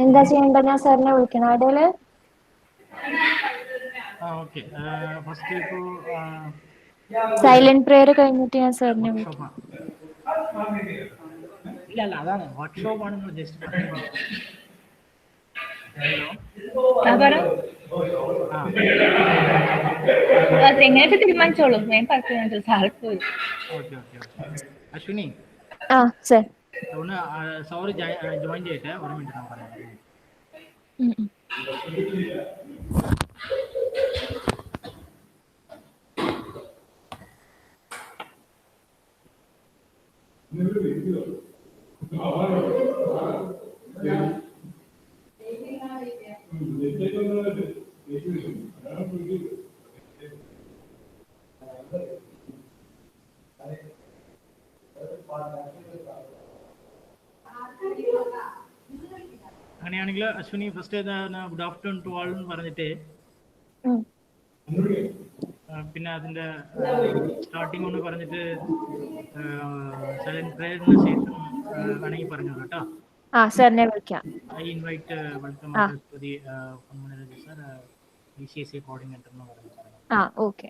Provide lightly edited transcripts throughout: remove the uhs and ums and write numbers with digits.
എന്താ ചെയ്യേണ്ടത്? ഞാൻ സാറിനെ വിളിക്കണം ഇടയില്. ഓക്കെ. ഫസ്റ്റ് ഇപ്പോൾ സൈലന്റ് പ്രെയർ കഴിഞ്ഞിട്ട് ഞാൻ സാറിനെ വിളിക്കാം. വർക്ക്ഷോപ്പാണ്. ഇല്ല അതാണ് വർക്ക്ഷോപ്പാണ് നിങ്ങൾ ജസ്റ്റ് പറഞ്ഞത്. എങ്ങനെയൊക്കെ തീരുമാനിച്ചോളൂ. ഞാൻ പറഞ്ഞു സാറ് പോയി. ഓക്കെ. അശ്വിനി സർ ഒന്ന് സോറി ജോയിൻ ചെയ്യട്ടെ. ഒരു മിനിറ്റ് ഞാൻ പറയാം. അങ്ങനെയാണെങ്കിൽ Ashwini first good afternoon to all എന്ന് പറഞ്ഞിട്ട് പിന്നെ അതിൻ്റെ സ്റ്റാർട്ടിംഗ് ഒന്ന് പറഞ്ഞിട്ട് സൈലന്റ് പ്രേയറിന് ശേഷം വേണമെങ്കിൽ പറഞ്ഞു കേട്ടോ. സാറിനെ വിളിക്കാം. I invite welcome to the sir PCC coordinator എന്ന് പറഞ്ഞു. ഓക്കെ.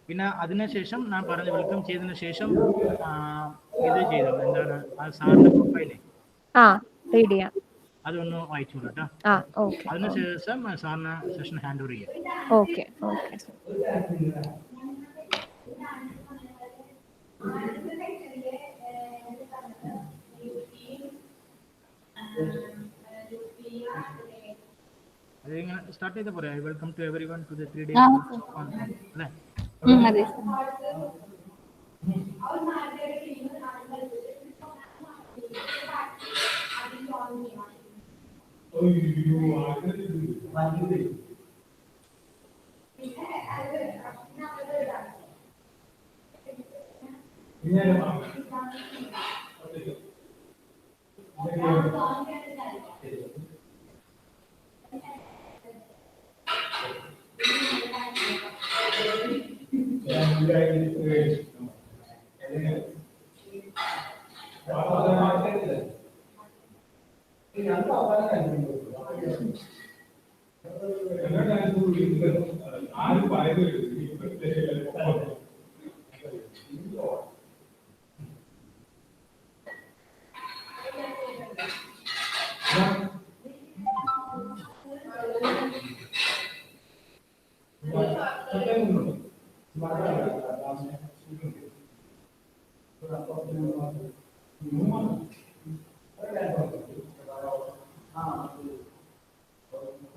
പിന്നെ അതിനുശേഷം ഞാൻ പറഞ്ഞ് വെൽക്കം ചെയ്തതിനു ശേഷം ഇത് ചെയ്തു. എന്താണ് ആ സാറിന്റെ പ്രൊഫൈലേ റീഡ് ചെയ്യാം. അതൊന്ന് വായിച്ചോളൂ കേട്ടോ. ഓക്കെ. അതിനുശേഷം സാറിന് സെഷൻ ഹാൻഡ് ഓവർ ചെയ്യാം. ഓക്കെ. അത് ഇങ്ങനെ സ്റ്റാർട്ട് ചെയ്ത പോരെ. Welcome to everyone to the 3 days അല്ലേ? അതെ.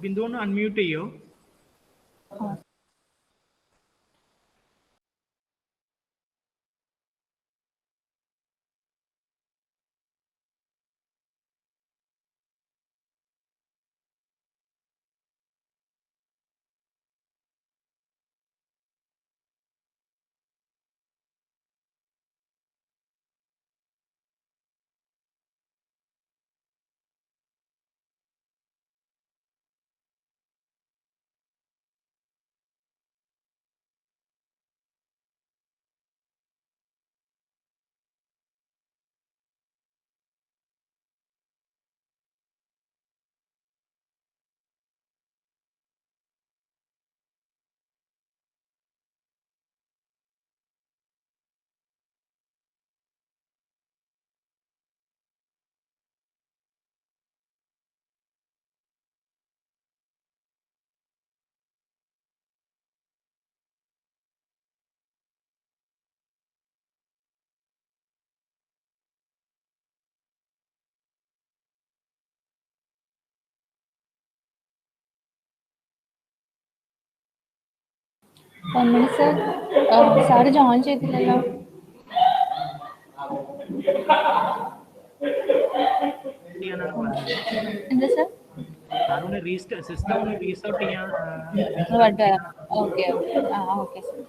ബിന്ദു ഒന്ന് അൺമ്യൂട്ട് ചെയ്യോ? സാറ് ജോയിൻ ചെയ്തില്ലല്ലോ. എന്താ സാർ? സിസ്റ്റം ഒന്ന് റീസ്റ്റാർട്ട് ചെയ്യാൻ. Okay. Okay sir.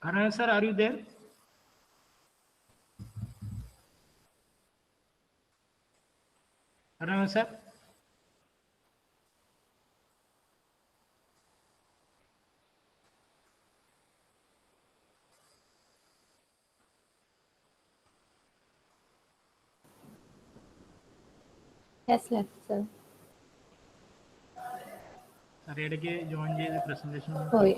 Karnav sir, are you there? Karnav sir? Yes, left, sir. Sir, ഇടയ്ക്ക് join ചെയ്ത് presentation ഒന്ന് പോയി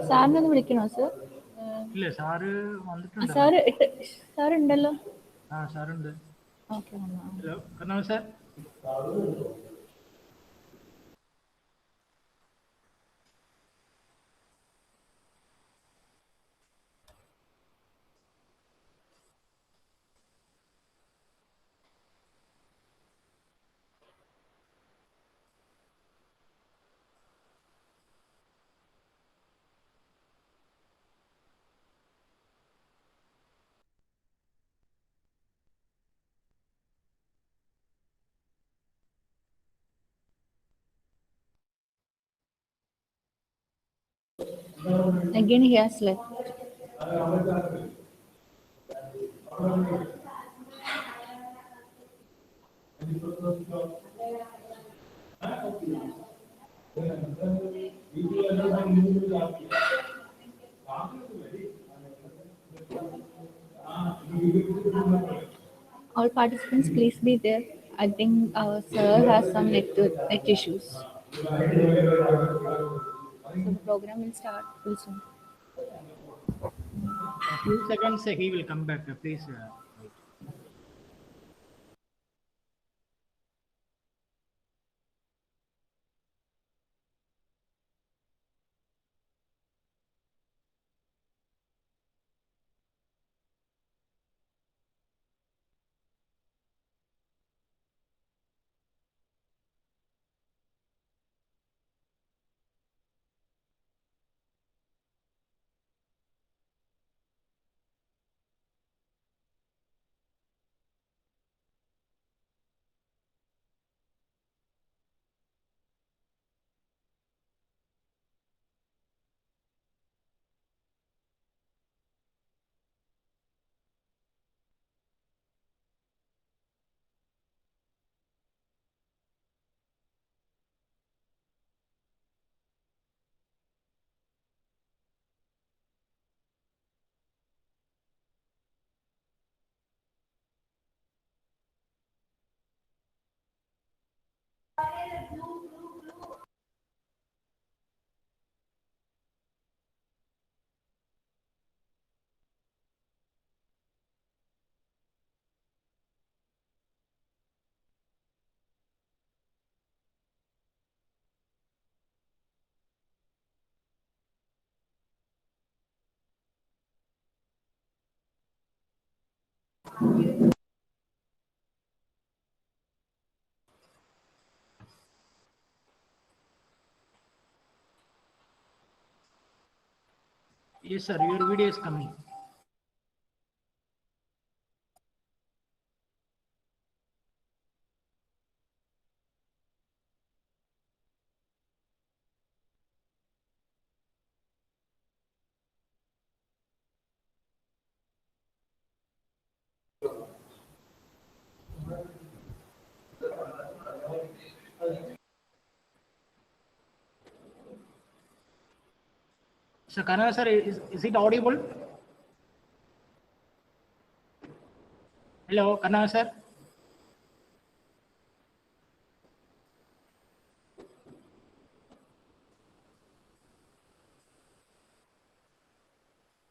സാറിനെ ഒന്ന് വിളിക്കണോ സർ? ഇല്ല, സാറ് വന്നിട്ടുണ്ടല്ലോ. സാർ ഉണ്ടല്ലോ. ആ, സാറുണ്ട്. Okay. Hello Karnav sir. Again he has left. All participants, please be there. I think our sir has some net issues. So the program will start soon. A few seconds, he will come back. Please wait. Yes, sir. Your video is coming. So, Karna sir, is it audible? Hello, Karna sir.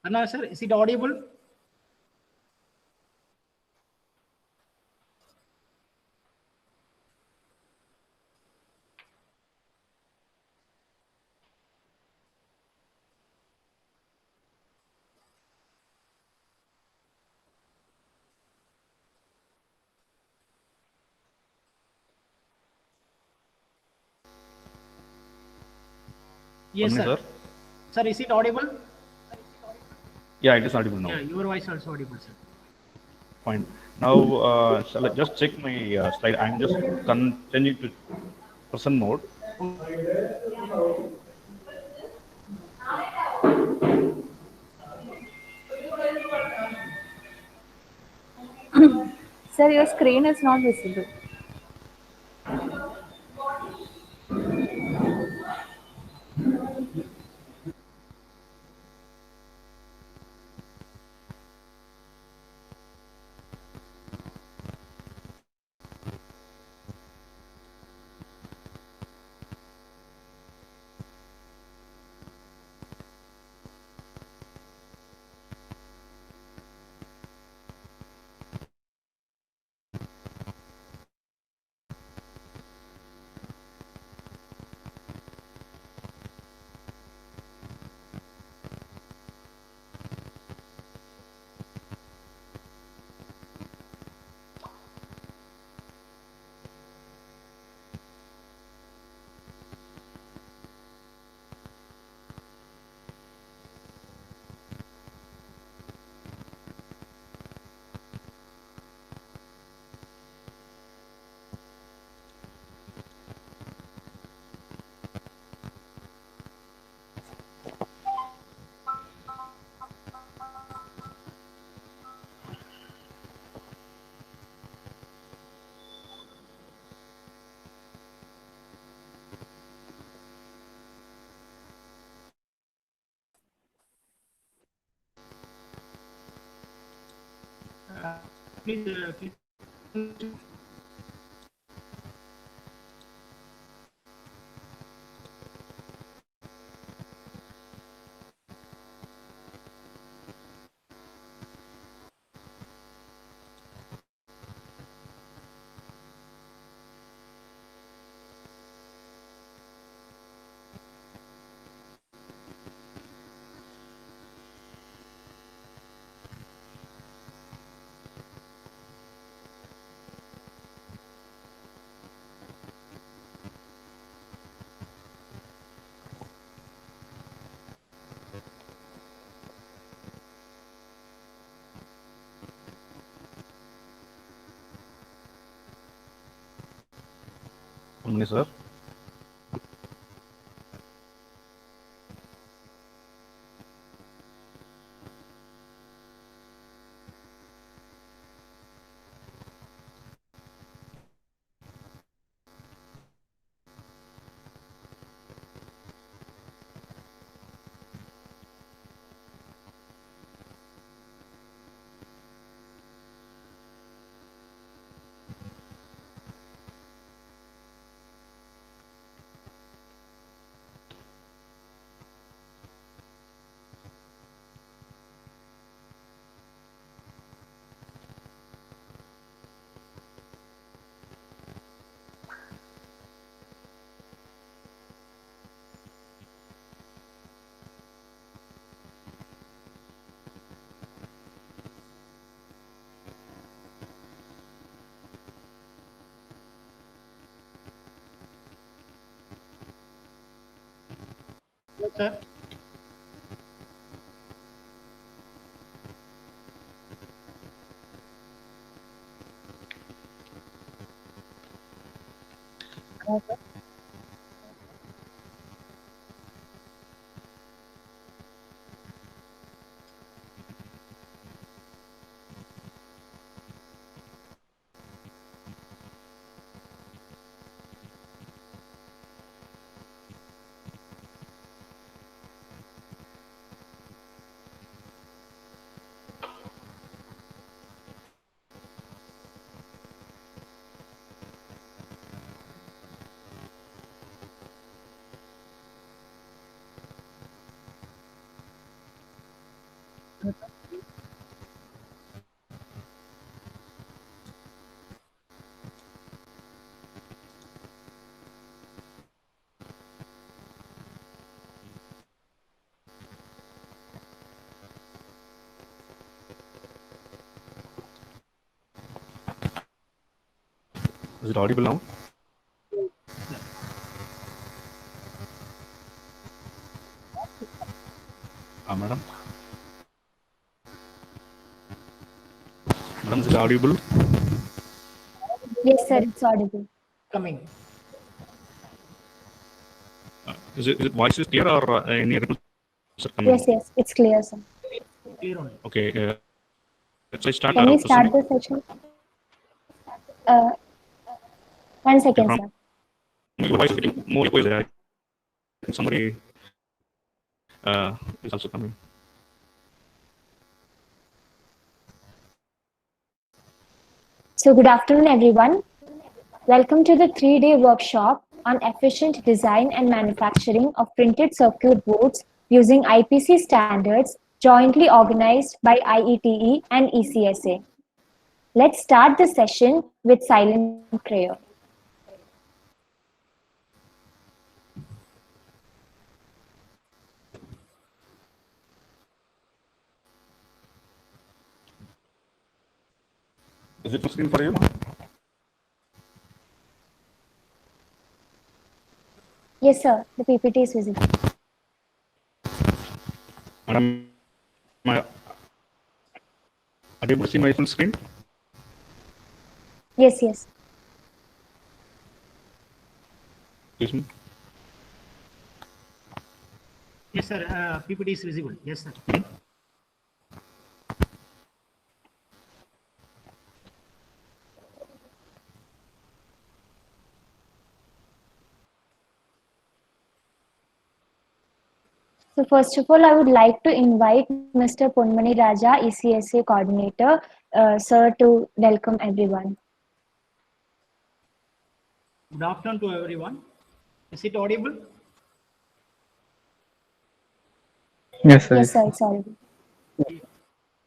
Karna sir, is it audible? Yes, One sir. minute, sir. Sir, is it audible? Yeah, it is audible now. Yeah, your voice also audible, sir. Fine. Now, shall I just check my slide? I'm just changing to present mode. Sir, your screen is not visible. Please One minute, sir. Yes, sir. Is it audible now? Madam? Madam, is it audible? Yes, sir, it's audible. Coming. Is it voice is clear or any other are coming? Yes, yes, it's clear, sir. Clear only. Okay. Let's start. Can we start the session? 1 second, from sir. your voice is getting more equal there. Somebody is also coming. So good afternoon, everyone. Welcome to the 3-day workshop on efficient design and manufacturing of printed circuit boards using IPC standards jointly organized by IETE and ECSA. Let's start the session with silent prayer. Is it screen for you? Yes, sir, the PPT is visible. Madam, are you able to see my full screen? Yes, yes. Excuse me. Yes, sir. PPT is visible. Yes, sir. So first of all, I would like to invite Mr. Ponmani Raja, ECSA coordinator, sir, to welcome everyone. Good afternoon to everyone. Is it audible? Yes, sir. Yes, sir, it's audible.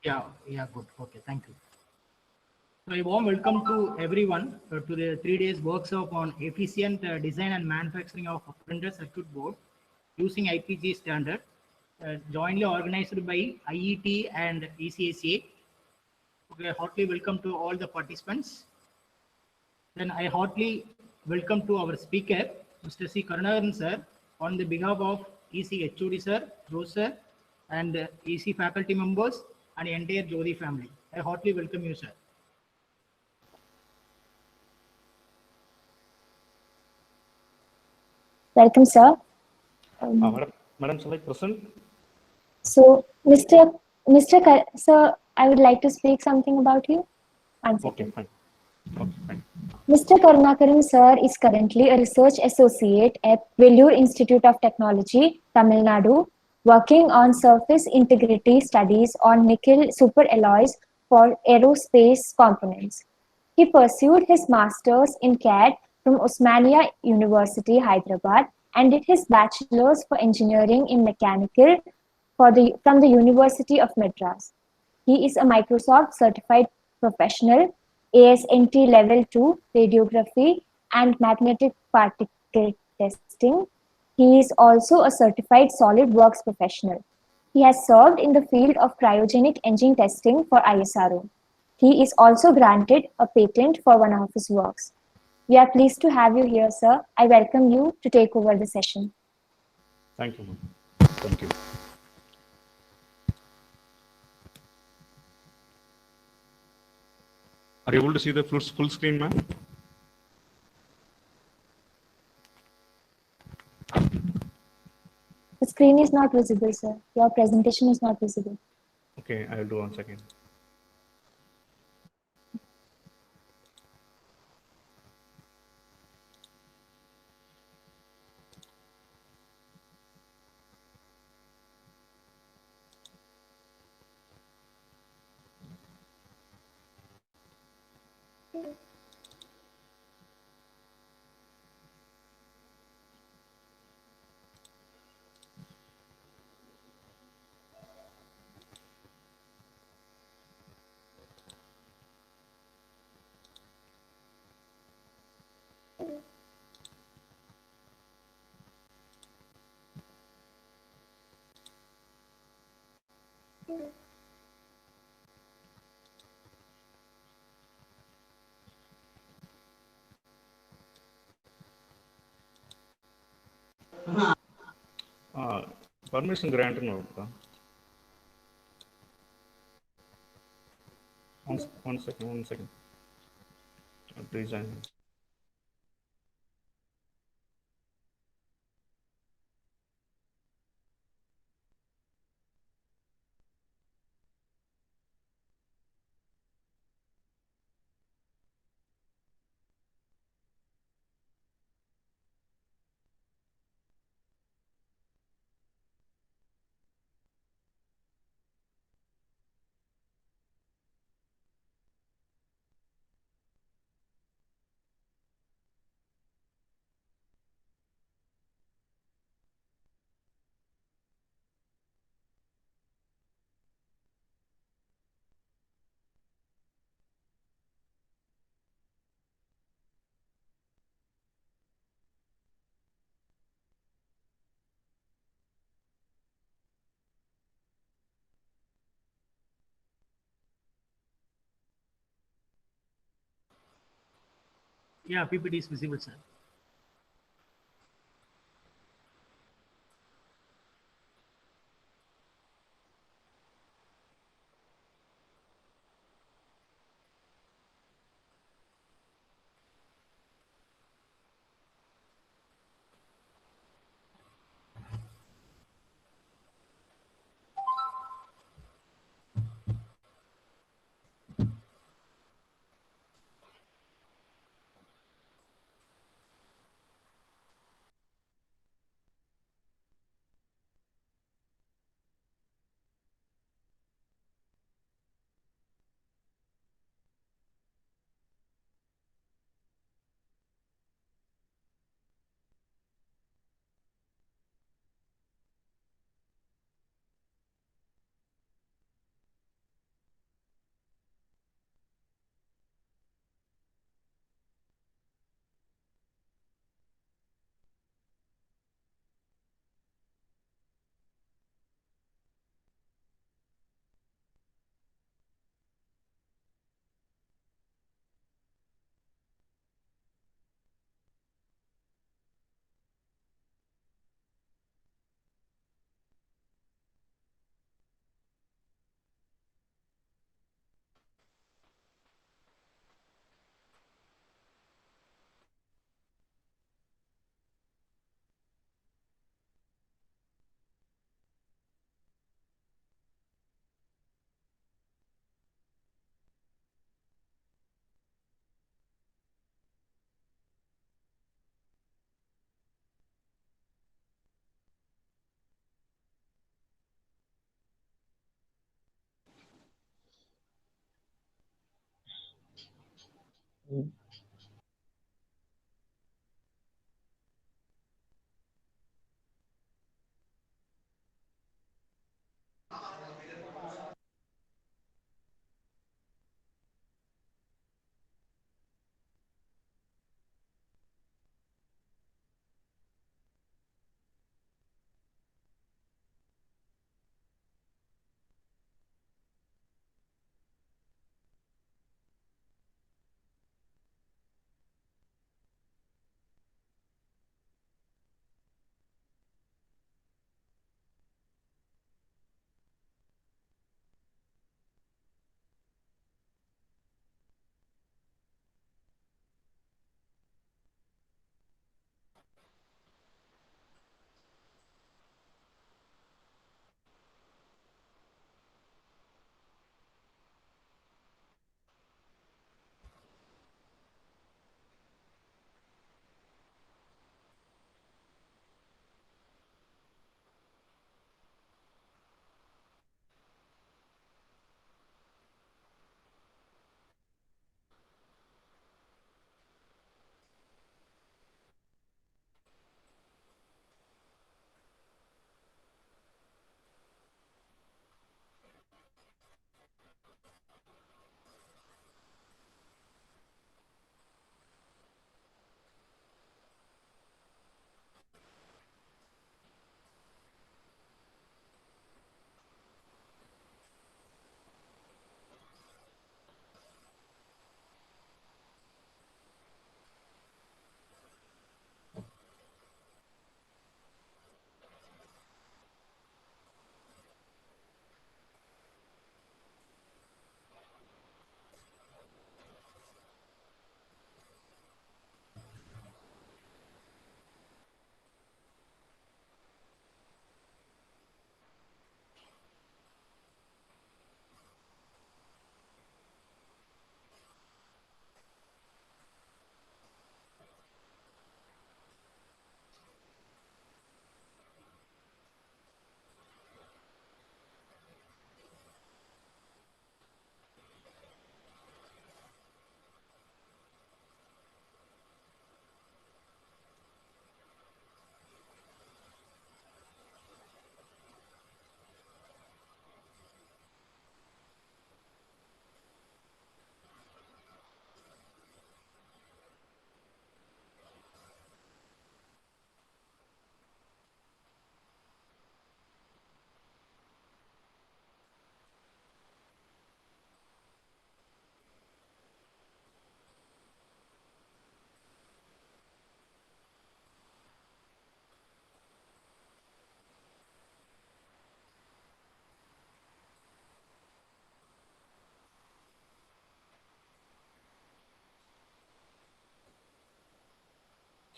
Yeah, good. Okay, thank you. So a warm welcome to everyone to the 3 days workshop on efficient design and manufacturing of a printed circuit board using IPC standard, jointly organized by IET and ECSA. Okay, heartily welcome to all the participants. Then I heartily welcome to our speaker, Mr. C. Karunakaran sir, on the behalf of EC HOD sir, Rose sir, and EC faculty members and entire Jodi family. I heartily welcome you, sir. Welcome, sir. Madam, shall I present? So, sir, I would like to speak something about you. One second. Okay, fine. Okay, fine. Mr. Karunakaran sir is currently a research associate at Vellore Institute of Technology, Tamil Nadu, working on surface integrity studies on nickel superalloys for aerospace components. He pursued his master's in CAD from Osmania University, Hyderabad, and did his bachelor's for engineering in mechanical from the University of Madras. He is a Microsoft certified professional, ASNT Level 2 radiography and magnetic particle testing. He is also a certified SolidWorks professional. He has served in the field of cryogenic engine testing for ISRO. He is also granted a patent for one of his works. We are pleased to have you here, sir. I welcome you to take over the session. Thank you, ma'am. Thank you. Are you able to see the full screen, ma'am? The screen is not visible, sir. Your presentation is not visible. Okay, I'll do one second. Permission granted note. One second. Please join. Yeah, PPT is visible, sir.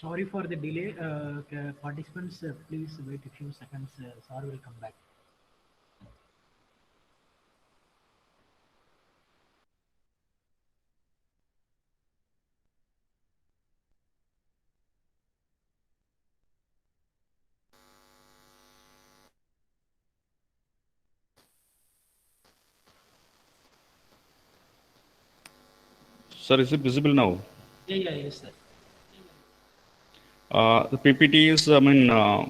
Sorry for the delay. Participants, please wait a few seconds. Sir will come back. Sir, is it visible now? Yeah, yes, sir. The PPT is,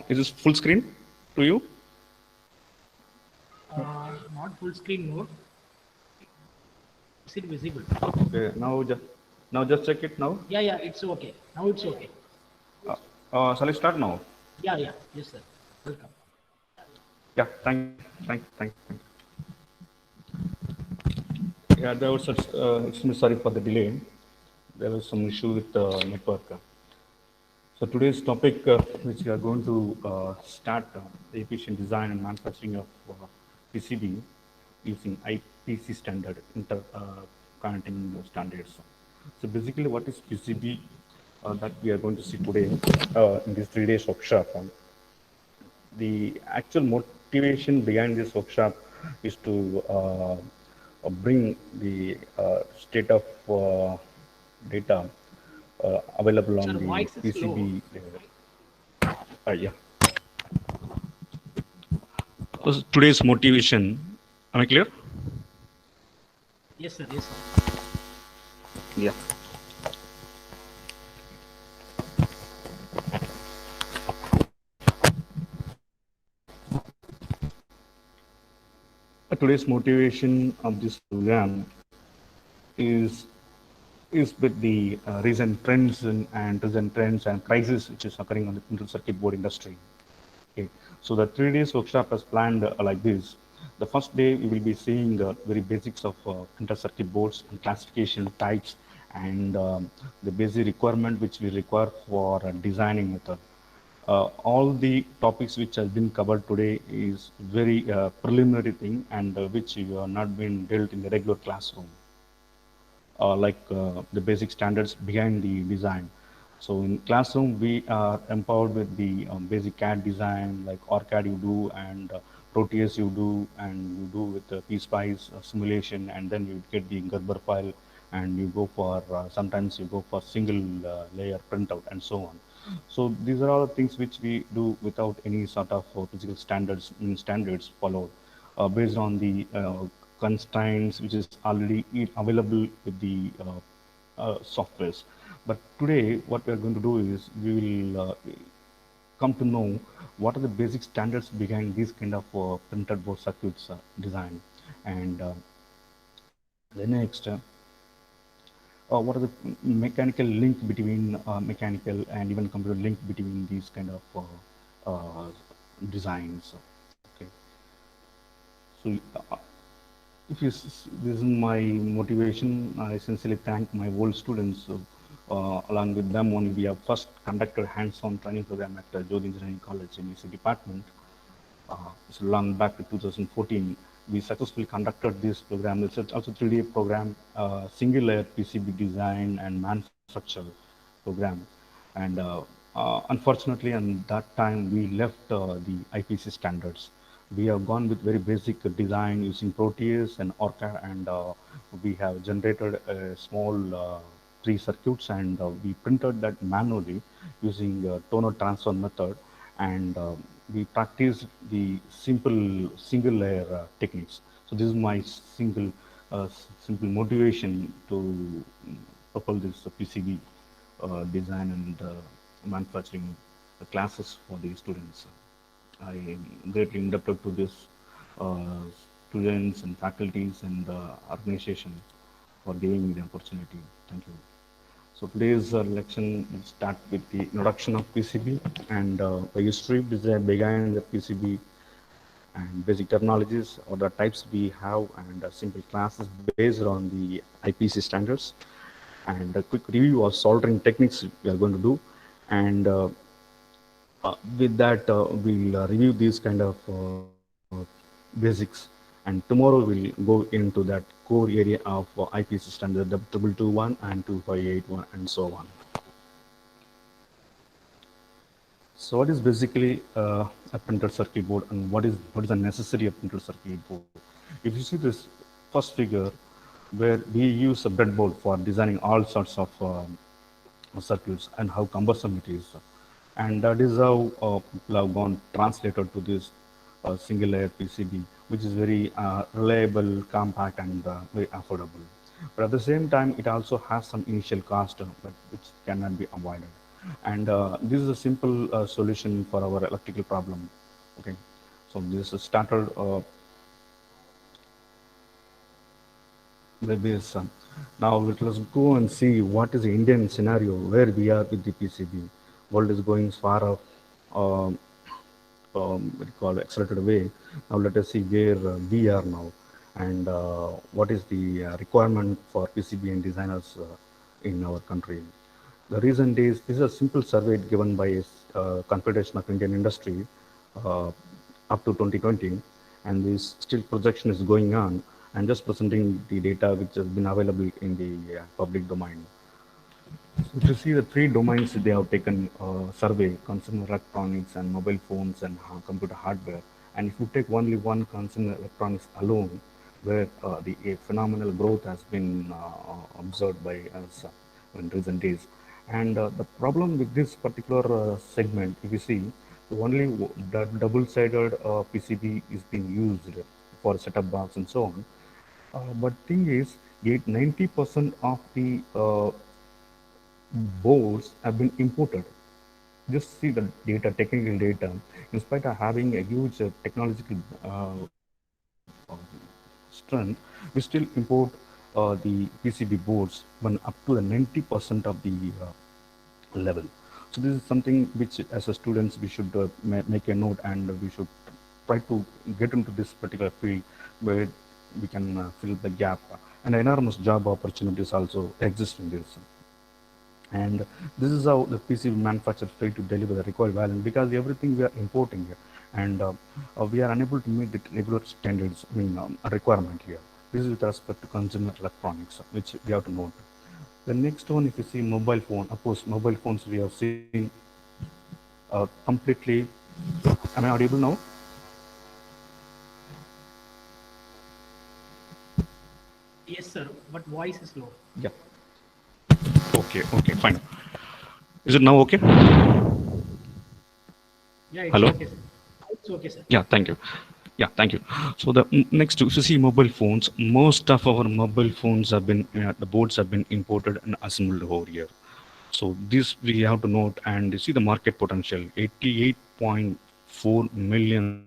is this full screen to you? Not full screen mode. Is it visible? Okay, now just check it now. Yeah, it's okay. Now it's okay. Shall I start now? Yeah, yes, sir. Welcome. Yeah, thank you. Yeah, there was extremely sorry for the delay. There was some issue with the network. So today's topic, which we are going to start, the efficient design and manufacturing of PCB using IPC standard, interconnecting standards. So basically, what is PCB that we are going to see today in this 3 days workshop? The actual motivation behind this workshop is to bring the state of data available Sir, on the voice is low. PCB. Yeah. Today's motivation. Am I clear? Yes, sir. Yes, sir. Yeah. Today's motivation of this program is with the recent trends and crisis which is occurring on the printed circuit board industry. Okay. So the 3 days workshop is planned like this. The first day we will be seeing the very basics of printed circuit boards and classification types and the basic requirement which we require for designing method. All the topics which has been covered today is very preliminary thing and which you are not been dealt in the regular classroom. Like the basic standards behind the design. So in classroom, we are empowered with the basic CAD design, like OrCAD you do, and Proteus you do, and you do with the PSpice simulation, and then you get the Gerber file, and you go for, sometimes you go for single layer printout, and so on. So these are all things which we do without any sort of physical standards followed, based on the constraints which is already available with the softwares. But today, what we are going to do is we will come to know what are the basic standards behind these kind of printed board circuits design, and the next. What are the mechanical link between mechanical and even computer link between these kind of designs? Okay, so if you, this is my motivation. I sincerely thank my old students. Along with them, only we have first conducted hands-on training program at Jodhi Engineering College in EC department. It's long back to 2014. We successfully conducted this program. It's also 3-day program, single layer PCB design and manufacture program. And unfortunately, at that time, we left the IPC standards. We have gone with very basic design using Proteus and OrCAD, and we have generated a small 3 circuits, and we printed that manually using toner transfer method, and we practiced the single layer techniques. So this is my simple motivation to propel this PCB design and manufacturing classes for the students. I am greatly indebted to this uh, students and faculties and organization for giving me the opportunity. Thank you. So today's lection will start with the introduction of PCB and the history behind the PCB and basic terminologies or the types we have, and simple classes based on the IPC standards, and a quick review of soldering techniques we are going to do, and with that we'll review these kind of basics, and tomorrow we'll go into that core area of IPC standard 2221 and 2581 and so on. So what is basically a printed circuit board, and what is the necessity of printed circuit board? If you see this first figure, where we use a breadboard for designing all sorts of circuits and how cumbersome it is, and that is how people have gone translated to this single layer PCB, which is very reliable, compact, and very affordable. But at the same time, it also has some initial cost, but which cannot be avoided. And this is a simple solution for our electrical problem. Okay, so this is started with this. Now let us go and see what is the Indian scenario where we are with the PCB. World is going far off. What you call accelerated way. Now let us see where we are now, and what is the requirement for PCB and designers in our country. The reason is this is a simple survey given by Confederation of Indian Industry uh, up to 2020, and this still projection is going on. I'm just presenting the data which has been available in the public domain. So if you see the three domains they have taken survey: consumer electronics and mobile phones and computer hardware. And if you take only one, consumer electronics alone, where a phenomenal growth has been observed by us in recent days. And the problem with this particular segment, if you see, only double-sided PCB is being used for set-up box and so on. But thing is, 90% of the boards have been imported. Just see the data, technical data. In spite of having a huge technological strength, we still import the PCB boards when up to the 90% of the level. So this is something which, as a students, we should make a note, and we should try to get into this particular field where we can fill the gap. And enormous job opportunities also exist in this. And this is how the PCB manufacturers fail to deliver the required value, because everything we are importing here, and we are unable to meet the regular standards, a requirement here. This is with respect to consumer electronics, which we have to note. The next one, if you see mobile phone, of course, mobile phones we have seen completely. Am I audible now? Yes, sir, but voice is low. Yeah. Okay, fine. Is it now okay? Yeah, it's Hello? okay, sir. It's okay, sir. Yeah, thank you. Yeah, thank you. So the next, if you see mobile phones, most of our mobile phones have been, the boards have been imported and assembled over here. So this we have to note, and you see the market potential, 88.4 millions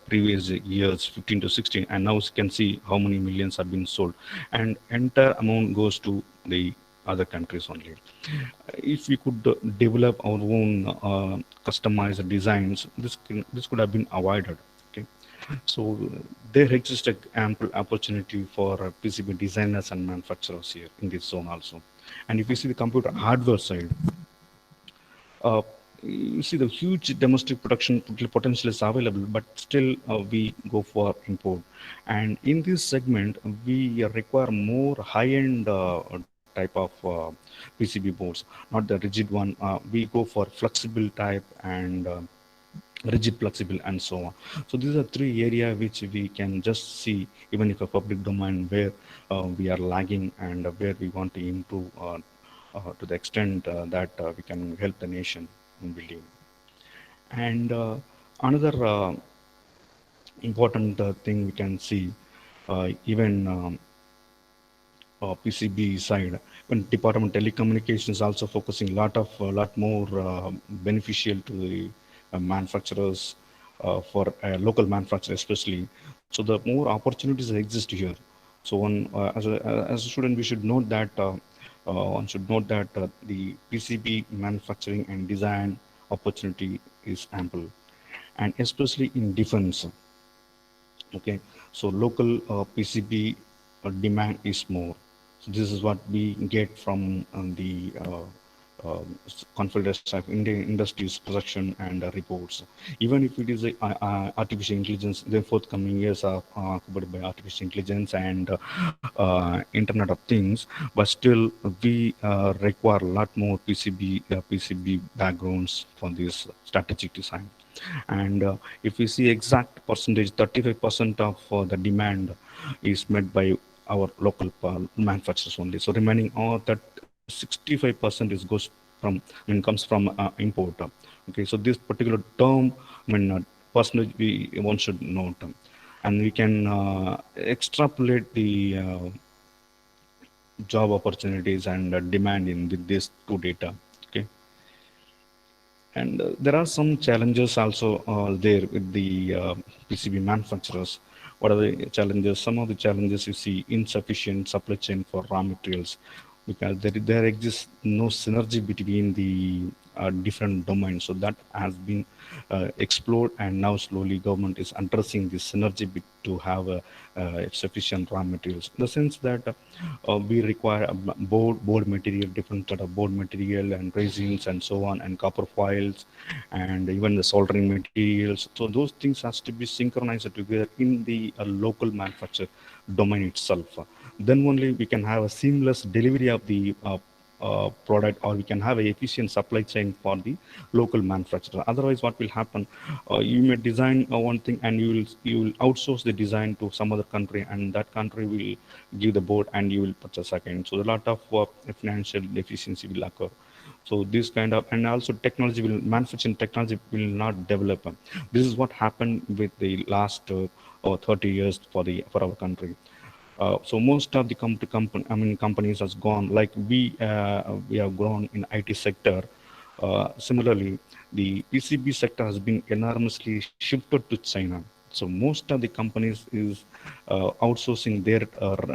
previous years, 15 to 16, and now you can see how many millions have been sold, and entire amount goes to the other countries only. If we could develop our own customized designs, this could have been avoided. Okay, so there exists an ample opportunity for PCB designers and manufacturers here in this zone also. And if you see the computer hardware side, uh, you see the huge domestic production potential is available, but still we go for import. And in this segment, we require more high-end type of PCB boards, not the rigid one. We go for flexible type and rigid, flexible, and so on. So these are three areas which we can just see, even if a public domain, where we are lagging and where we want to improve to the extent that we can help the nation in building. And another important thing we can see, even PCB side, when Department of Telecommunications also focusing lot more beneficial to the manufacturers, for local manufacturers especially. So the more opportunities exist here. So one, as a student, we should note that one should note that the PCB manufacturing and design opportunity is ample, and especially in defense. Okay, so local PCB demand is more. So this is what we get from the Confederation of Indian Industries Production and Reports. Even if it is artificial intelligence, the forthcoming years are covered by artificial intelligence and Internet of Things, but still we require a lot more PCB backgrounds for this strategic design. And if we see exact percentage, 35% of the demand is met by our local manufacturers only. So remaining all that 65% is goes from, comes from import. Okay, so this particular term, percentage one should note, and we can extrapolate the job opportunities and demand in with these two data. Okay, and there are some challenges also there with the PCB manufacturers. What are the challenges? Some of the challenges you see: insufficient supply chain for raw materials, because there exists no synergy between the different domains. So that has been explored, and now slowly government is addressing this synergy to have sufficient raw materials. In the sense that we require a board material, different sort of board material and resins and so on, and copper foils, and even the soldering materials. So those things has to be synchronized together in the local manufacture domain itself. Then only we can have a seamless delivery of the product, or we can have an efficient supply chain for the local manufacturer. Otherwise, what will happen? You may design one thing, and you will outsource the design to some other country, and that country will give the board, and you will purchase again. So a lot of financial deficiency will occur. So this kind of, and also manufacturing technology will not develop. This is what happened with the last 30 years for our country. So most of the companies has gone, like we have grown in IT sector. Similarly, the PCB sector has been enormously shifted to China. So most of the companies is outsourcing their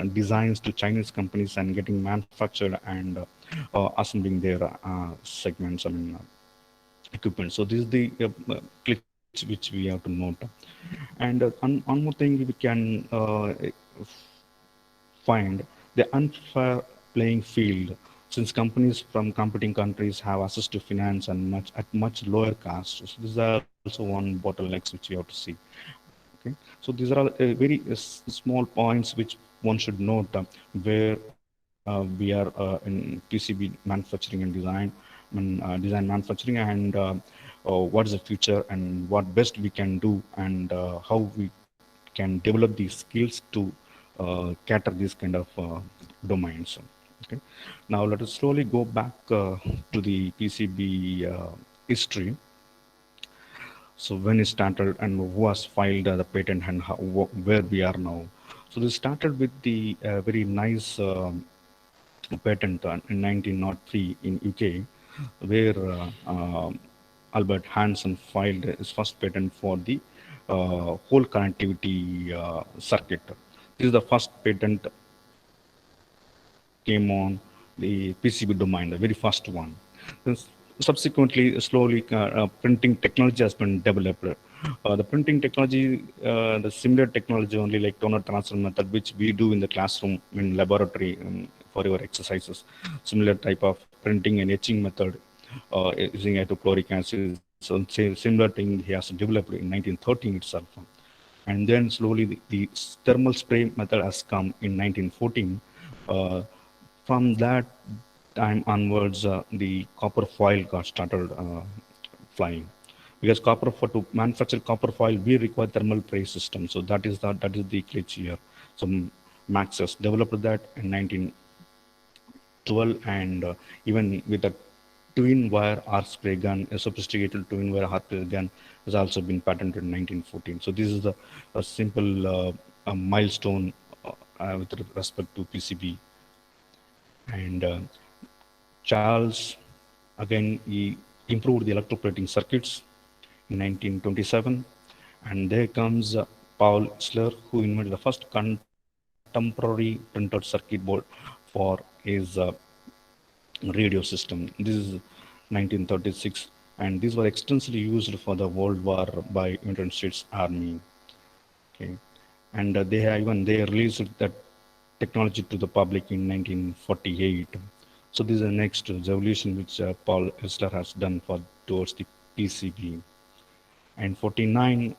designs to Chinese companies and getting manufactured and assembling their segments, equipment. So this is the glitch which we have to note. And one more thing we can find: the unfair playing field, since companies from competing countries have access to finance and at much lower costs. So this is also one bottlenecks which we have to see. Okay, so these are all very small points which one should note where we are in PCB manufacturing and design, design manufacturing, and what is the future and what best we can do, and how we can develop these skills to cater these kind of domains. Okay, now let us slowly go back to the PCB history. So when it started and who has filed the patent, and where we are now. So this started with the very nice patent in 1903 in UK, where Albert Hansen filed his first patent for the whole connectivity circuit. This is the first patent came on the PCB domain, the very first one. Then subsequently, slowly, printing technology has been developed. The printing technology, the similar technology only, like toner transfer method, which we do in the classroom in laboratory for your exercises. Similar type of printing and etching method using hydrochloric acid. So similar thing he has developed in 1913 itself. And then slowly the thermal spray method has come in 1914. From that time onwards, the copper foil got started flying. Because to manufacture copper foil, we require thermal spray system. So that is the glitch here. So Max has developed that in 1912, and even with a twin wire arc spray gun, a sophisticated twin wire arc spray gun has also been patented in 1914. So this is a simple milestone with respect to PCB. And Charles, again, he improved the electroplating circuits in 1927. And there comes Paul Schler, who invented the first contemporary printed circuit board for his radio system. This is 1936, and these were extensively used for the World War by United States Army. Okay, and they released that technology to the public in 1948. So this is the next revolution which Paul Esler has done for towards the PCB. And 49,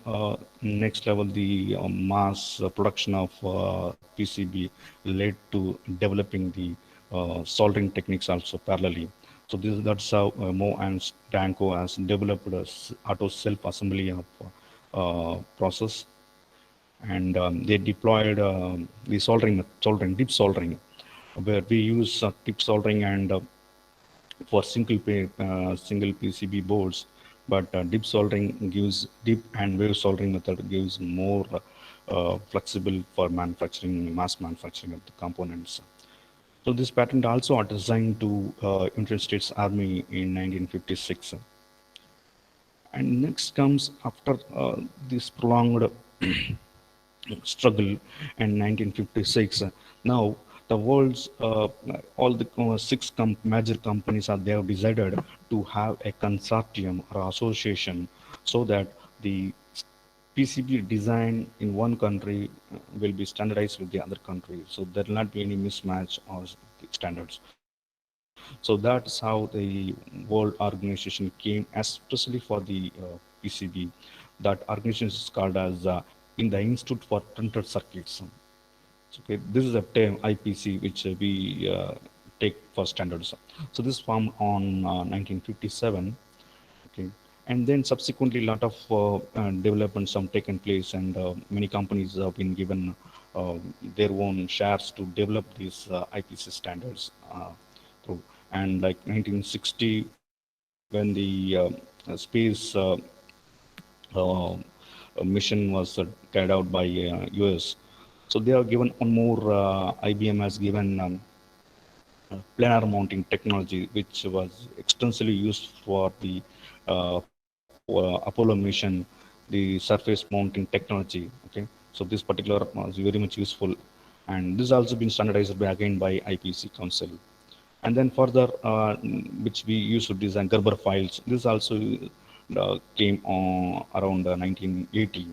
next level, the mass production of PCB led to developing the soldering techniques also parallelly. So that's how Mo and Danko has developed a auto self-assembly of process, and they deployed the soldering, deep soldering, where we use deep soldering and for single PCB boards, but deep soldering gives deep and wave soldering method gives more flexible for manufacturing, mass manufacturing of the components. So this patent also are designed to United States Army in 1956. And next comes after this prolonged struggle in 1956. Now the world's all the major companies are they have decided to have a consortium or association so that the PCB design in one country will be standardized with the other country. So there will not be any mismatch or standards. So that's how the World Organization came, especially for the PCB. That organization is called as in the Institute for Printed Circuits. So, okay, this is a term IPC which we take for standards. So this formed on 1957. Okay, and then subsequently, a lot of developments have taken place, and many companies have been given their own shares to develop these IPC standards through. And like 1960, when the space uh, mission was carried out by US, so they have given one more. IBM has given planar mounting technology, which was extensively used for the Apollo mission, the surface mounting technology. Okay, so this particular is very much useful, and this has also been standardized by, again by IPC Council. And then further, which we used to design Gerber files. This also came around 1980.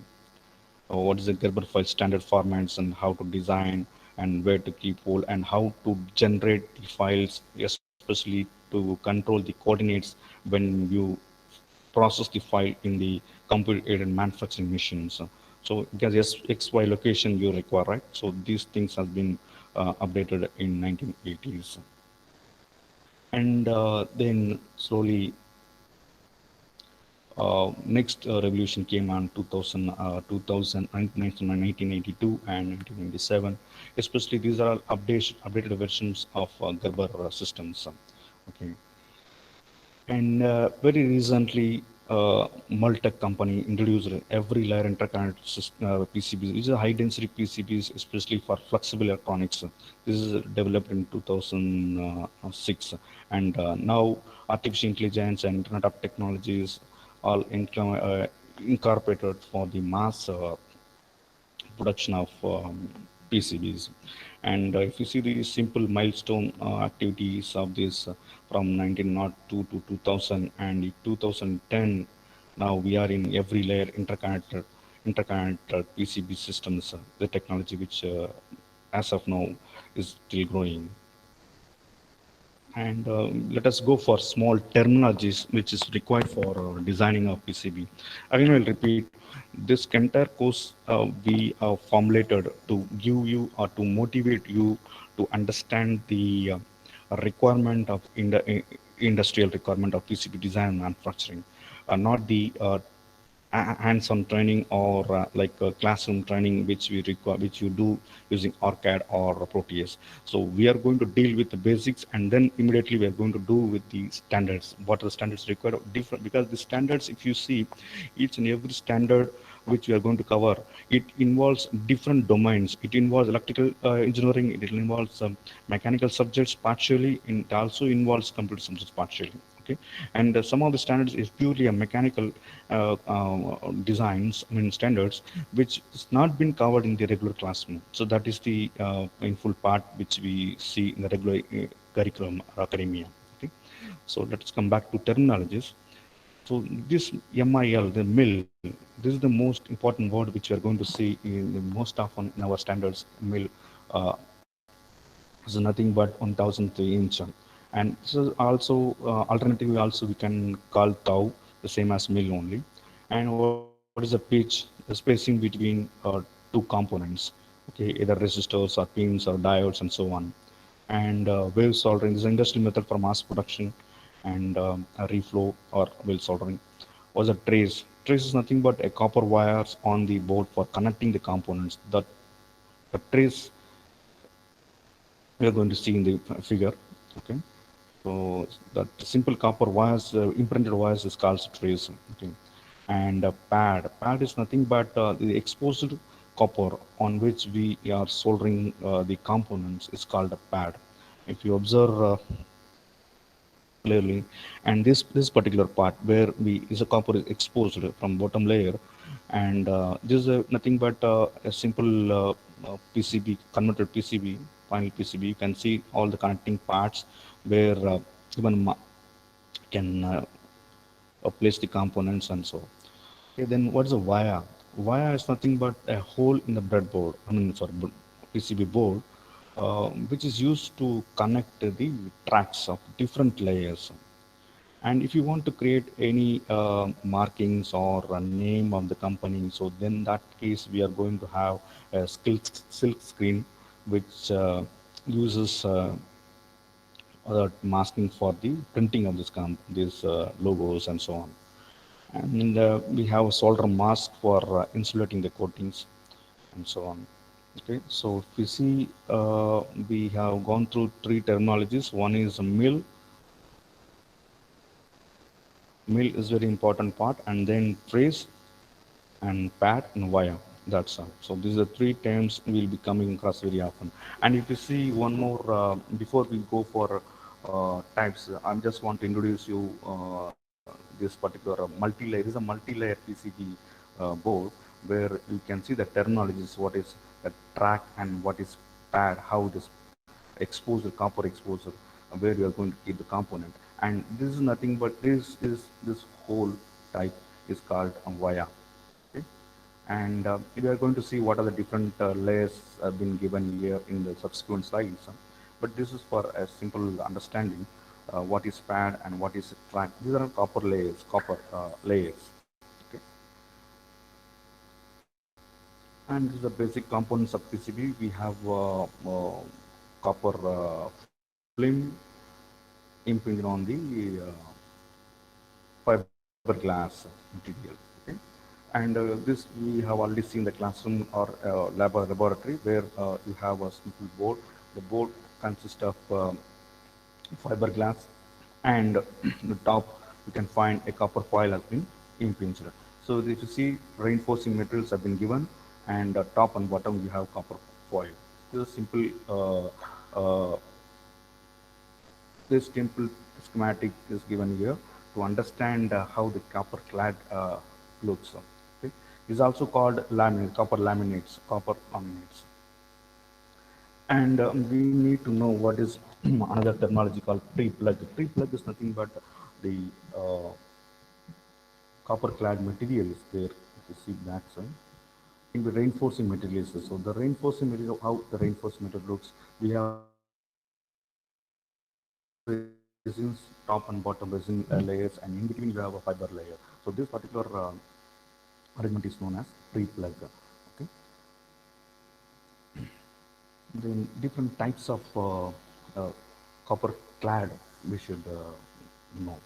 What is the Gerber file standard formats and how to design and where to keep hold and how to generate the files, especially to control the coordinates when you process the file in the computer-aided manufacturing machines. So because XY location you require, right? So these things have been updated in 1980s. And then slowly next revolution came on 1982 and 1997. Especially these are updated versions of Gerber systems. Okay, and very recently, Multech company introduced every layer interconnect PCBs, which is high density PCBs, especially for flexible electronics. This is developed in 2006, and now artificial intelligence and Internet of Technologies all incorporated for the mass production of PCBs. And if you see the simple milestone activities of this from 1902 to 2000 and 2010, now we are in every layer interconnected PCB systems, the technology which as of now is still growing. And let us go for small terminologies which is required for designing a PCB. Again, I'll repeat, this entire course we formulated to give you or to motivate you to understand the requirement of industrial requirement of PCB design and manufacturing, not the hands-on training or classroom training which we require, which you do using OrCAD or Proteus. So we are going to deal with the basics, and then immediately we are going to do with the standards. What are the standards required? Different, because the standards, if you see, each and every standard which we are going to cover, it involves different domains. It involves electrical engineering, it involves mechanical subjects partially, and it also involves computer subjects partially. Okay, and some of the standards is purely a mechanical designs, I mean standards, which has not been covered in the regular classroom. So that is the painful part which we see in the regular curriculum or academia. Okay, so let's come back to terminologies. So this MIL, the mill, this is the most important word which we are going to see in the most often in our standards. Mill uh, is nothing but 1,000th inch. And so also alternatively also we can call tau the same as mil only. And what is the pitch, the spacing between two components, okay, either resistors or pins or diodes and so on. And wave soldering this is an industrial method for mass production. And a reflow or wave soldering was a trace. Trace is nothing but a copper wires on the board for connecting the components. That the trace we are going to see in the figure. Okay, so that simple copper wires, imprinted wires is called trace. Okay, and a pad is nothing but the exposed copper on which we are soldering the components is called a pad. If you observe clearly, and this particular part where we is a copper is exposed from bottom layer. And this is nothing but a simple PCB, converted PCB, final PCB. You can see all the connecting parts where even can place the components and so. Okay, then what's a wire? Wire is nothing but a hole in the breadboard, I mean, sorry, PCB board, which is used to connect the tracks of different layers. And if you want to create any markings or a name of the company, so then that case we are going to have a silk screen, which uses masking for the printing of these logos and so on. And we have a solder mask for insulating the coatings and so on. Okay, so if you see, we have gone through three terminologies. One is mill. Mill is very important part, and then trace and pad and wire. That's all. So these are three terms we'll be coming across very often. And if you see one more, before we go for types, I just want to introduce you this particular multi-layer. This is a multi-layer PCB board where you can see the terminologies, what is a track and what is pad, how this exposure, copper exposure, where you are going to keep the component. And this is nothing but this whole type is called a wire. Okay? And we are going to see what are the different layers have been given here in the subsequent slides. But this is for a simple understanding what is pad and what is track. These are copper layers, Okay? And these are the basic components of PCB. We have copper film impinged on the fiberglass material. Okay? And this we have already seen the classroom or laboratory where you have a simple board. The board consists of fiberglass, and the top you can find a copper foil has been impinged. So if you see, reinforcing materials have been given, and top and bottom you have copper foil. This is simple. This simple schematic is given here to understand how the copper clad looks. Okay. Is also called laminate, copper laminates. And we need to know what is another terminology called pre-plug. Pre-plug is nothing but the copper clad material is there. If you see that side. In the reinforcing materials. So the reinforcing material, how the reinforcing material looks, we have resins, top and bottom resin layers, and in between you have a fiber layer. So this particular arrangement is known as pre-plug. Okay. Then different types of copper clad we should know.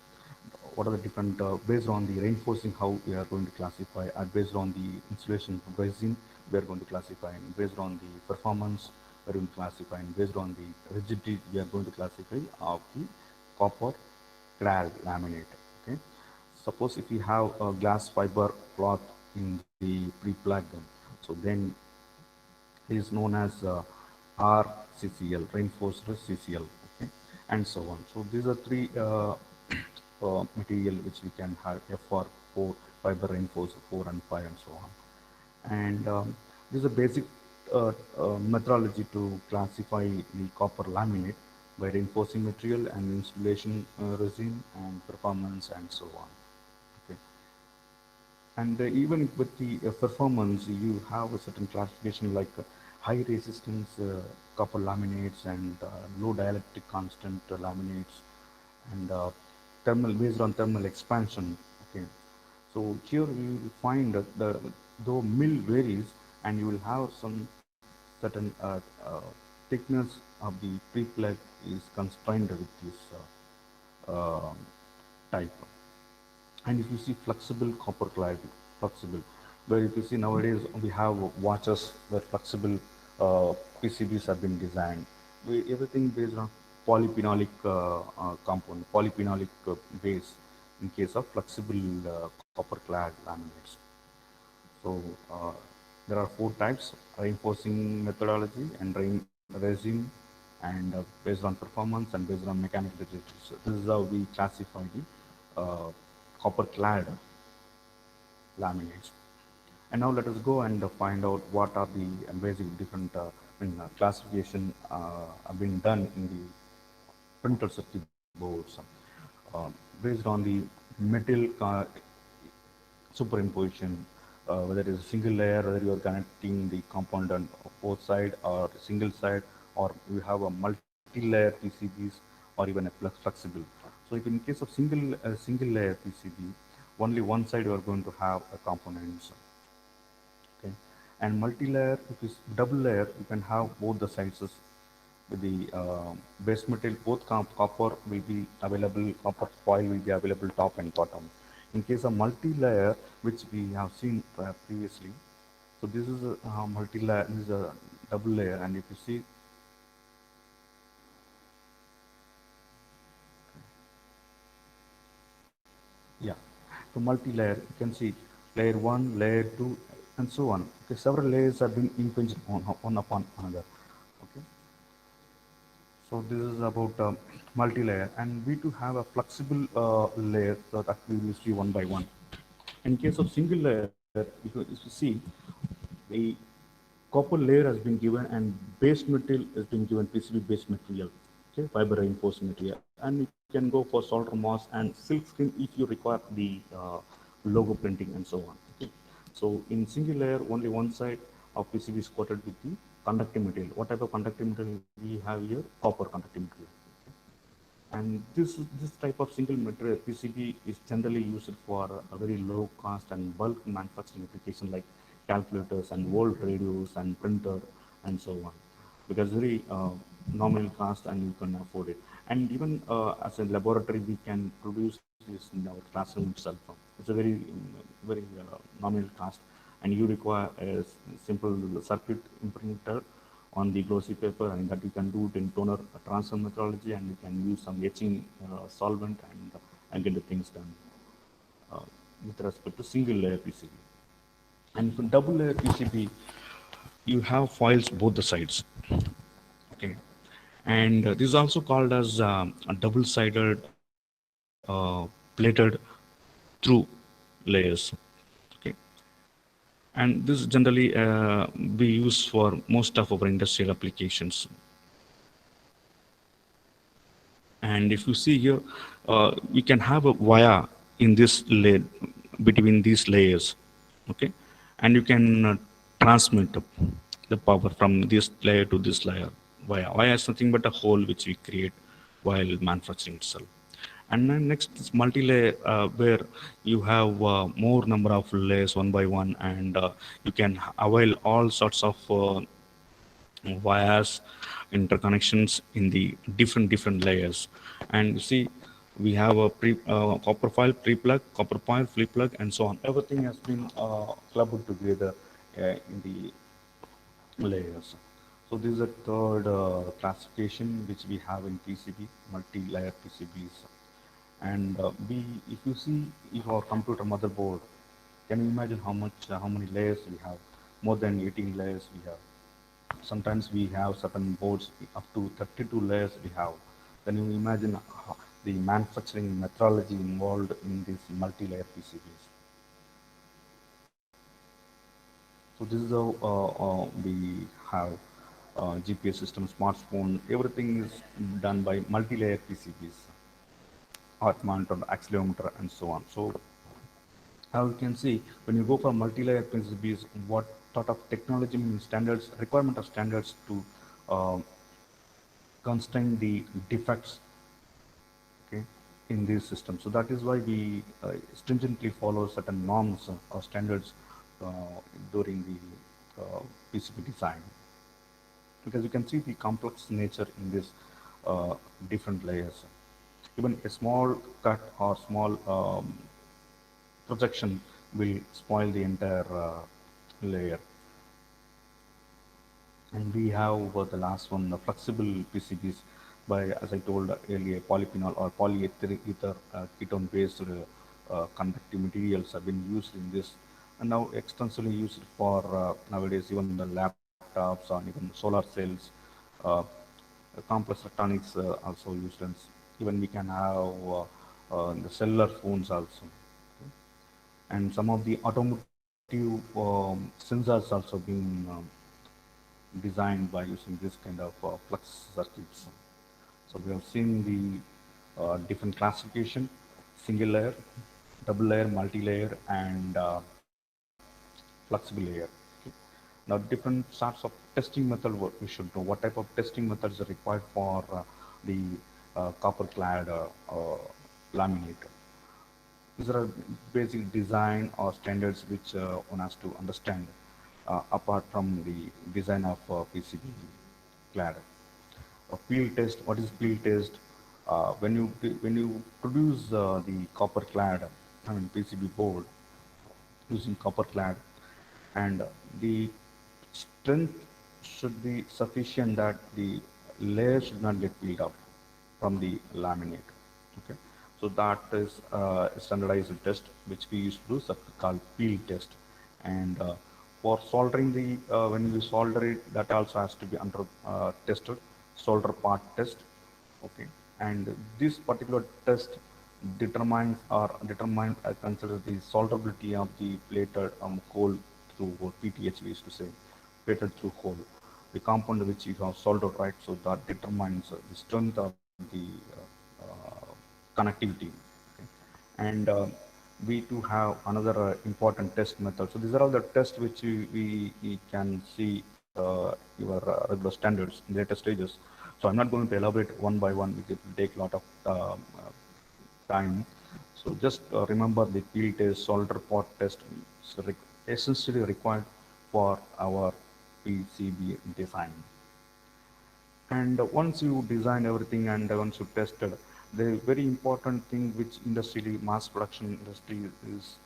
What are the different, based on the reinforcing, how we are going to classify, and based on the insulation resin, we are going to classify, and based on the performance, we are going to classify, and based on the rigidity, we are going to classify of the copper clad laminate. Okay. Suppose if you have a glass fiber cloth in the pre-plug, so then it is known as RCCL, reinforced CCL, okay, and so on. So these are three material which we can have FR 4, fiber reinforced 4 and 5 and so on. And this is a basic methodology to classify the copper laminate by reinforcing material and insulation resin and performance and so on. Okay. And even with the performance, you have a certain classification like high resistance copper laminates and low dielectric constant laminates and thermal based on thermal expansion. Okay, so here you will find that though mill varies and you will have some certain thickness of the pre-plug is constrained with this type. And if you see flexible copper clad, flexible, where if you see nowadays we have watches where flexible PCBs have been designed. Everything based on polyphenolic compound, polyphenolic base in case of flexible copper clad laminates. So there are four types: reinforcing methodology and resin, and based on performance and based on mechanical rigidity. So this is how we classify the copper clad laminates. And now let us go and find out what are the basic different classification have been done in the printed circuit boards based on the metal superimposition, whether it is a single layer, whether you are connecting the compound on both side or single side, or you have a multi-layer PCBs or even a flexible. So if in case of single layer PCB, only one side you are going to have a components. Okay, and multi-layer, if it's double layer, you can have both the sides with the base metal. Both copper will be available, copper foil will be available top and bottom. In case of multi-layer, which we have seen previously, so this is a multi-layer, this is a double layer, and if you see, yeah, so multi-layer, you can see layer 1, layer 2, and so on. Okay, several layers have been impinged on one upon another. Okay, so this is about multi-layer, and we do have a flexible layer so that we will see one by one. In case of single layer, if you see, the copper layer has been given and base material has been given PCB base material, okay, fiber reinforced material, and you can go for solder mask and silk screen if you require the logo printing and so on. Okay. So in single layer, only one side of PCB is coated with the conductive material. What type of conductive material we have here? Copper conductive material. And this type of single material PCB is generally used for a very low cost and bulk manufacturing application like calculators and volt radios and printer and so on, because very nominal cost and you can afford it. And even as a laboratory, we can produce this in our classroom itself. It's a very nominal cost, and you require a simple circuit imprinter on the glossy paper, and that you can do it in toner transfer methodology, and you can use some etching solvent and get the things done with respect to single layer PCB. And for double layer PCB, you have foils both the sides. Okay, and this is also called as a double-sided plated through layers. Okay, and this generally be used for most of our industrial applications. And if you see here, we can have a wire in this layer between these layers. Okay, and you can transmit the power from this layer to this layer via is nothing but a hole which we create while manufacturing itself. And then next is multi-layer, where you have more number of layers one by one, and you can avail all sorts of wires interconnections in the different layers. And you see, we have a copper file pre-plug, copper file flip plug, and so on. Everything has been clubbed together in the layers. So this is a third classification which we have in PCB, multi-layer PCBs. And if you see, if our computer motherboard, can you imagine how many layers we have? More than 18 layers we have. Sometimes we have certain boards up to 32 layers we have. Then you imagine the manufacturing methodology involved in these multi-layer PCBs. So this is how we have GPS system, smartphone, everything is done by multi-layer PCBs, heart monitor, accelerometer, and so on. So how you can see, when you go for multi-layer PCBs, what thought of technology means standards, requirement of standards to constrain the defects, okay, in these systems. So that is why we stringently follow certain norms or standards during the PCB design. Because you can see the complex nature in this different layers. Even a small cut or small projection will spoil the entire layer. And we have the last one, the flexible PCBs by, as I told earlier, polyphenol or polyether ketone based conductive materials have been used in this, and now extensively used for nowadays even the laptops or even solar cells, uh, complex electronics also used, and even we can have the cellular phones also. Okay. And some of the automotive sensors also being designed by using this kind of flux circuits. So we have seen the different classification: single layer, double layer, multi-layer, and flexible layer. Okay. Now different sorts of testing method we should know. What type of testing methods are required for the copper clad laminate. These are basic design or standards which one has to understand apart from the design of PCB clad. A field test. What is field test? When you produce the copper clad, I mean PCB board using copper clad, and the strength should be sufficient that the layer should not get peeled off from the laminate. Okay, so that is a standardized test which we used to do, called field test. And for soldering the when we solder it, that also has to be under tested, solder part test. Okay, and this particular test determines I consider the solderability of the plated hole through, or PTH we used to say, plated through hole, the compound which you have soldered, right? So that determines the strength of the connectivity. Okay. And we do have another important test method. So these are all the tests which we can see your regular standards in later stages. So I'm not going to elaborate one by one. It will take a lot of time. So just remember the field test, solder pot test is essentially required for our PCB design. And once you design everything and once you tested, the very important thing which industry, mass production industry is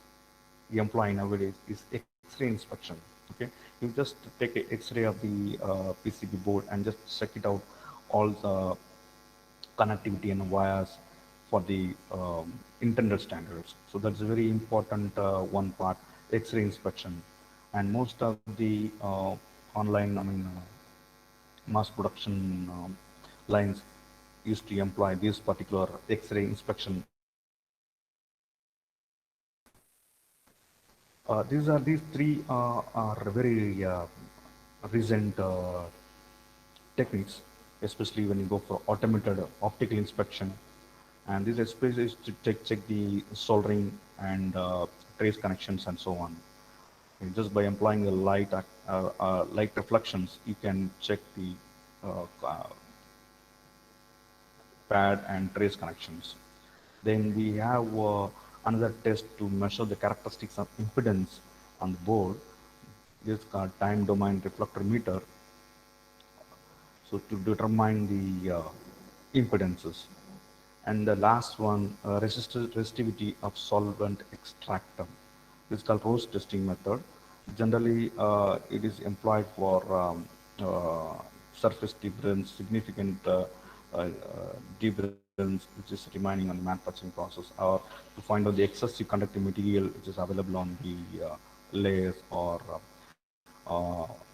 employing nowadays is X-ray inspection. Okay, you just take an X-ray of the PCB board and just check it out, all the connectivity and wires for the intended standards. So that's a very important one part, X-ray inspection. And most of the online, I mean, mass production lines used to employ this particular X-ray inspection. These three are very recent techniques, especially when you go for automated optical inspection. And this especially is to check the soldering and trace connections and so on. And just by employing the light reflections, you can check the pad and trace connections. Then we have another test to measure the characteristics of impedance on the board. This is called time domain reflector meter. So to determine the impedances. And the last one, resistivity of solvent extractor. This is called Rose testing method. Generally, it is employed for surface difference, significant difference which is remaining on the manufacturing process, or to find out the excessive conductive material which is available on the layers, or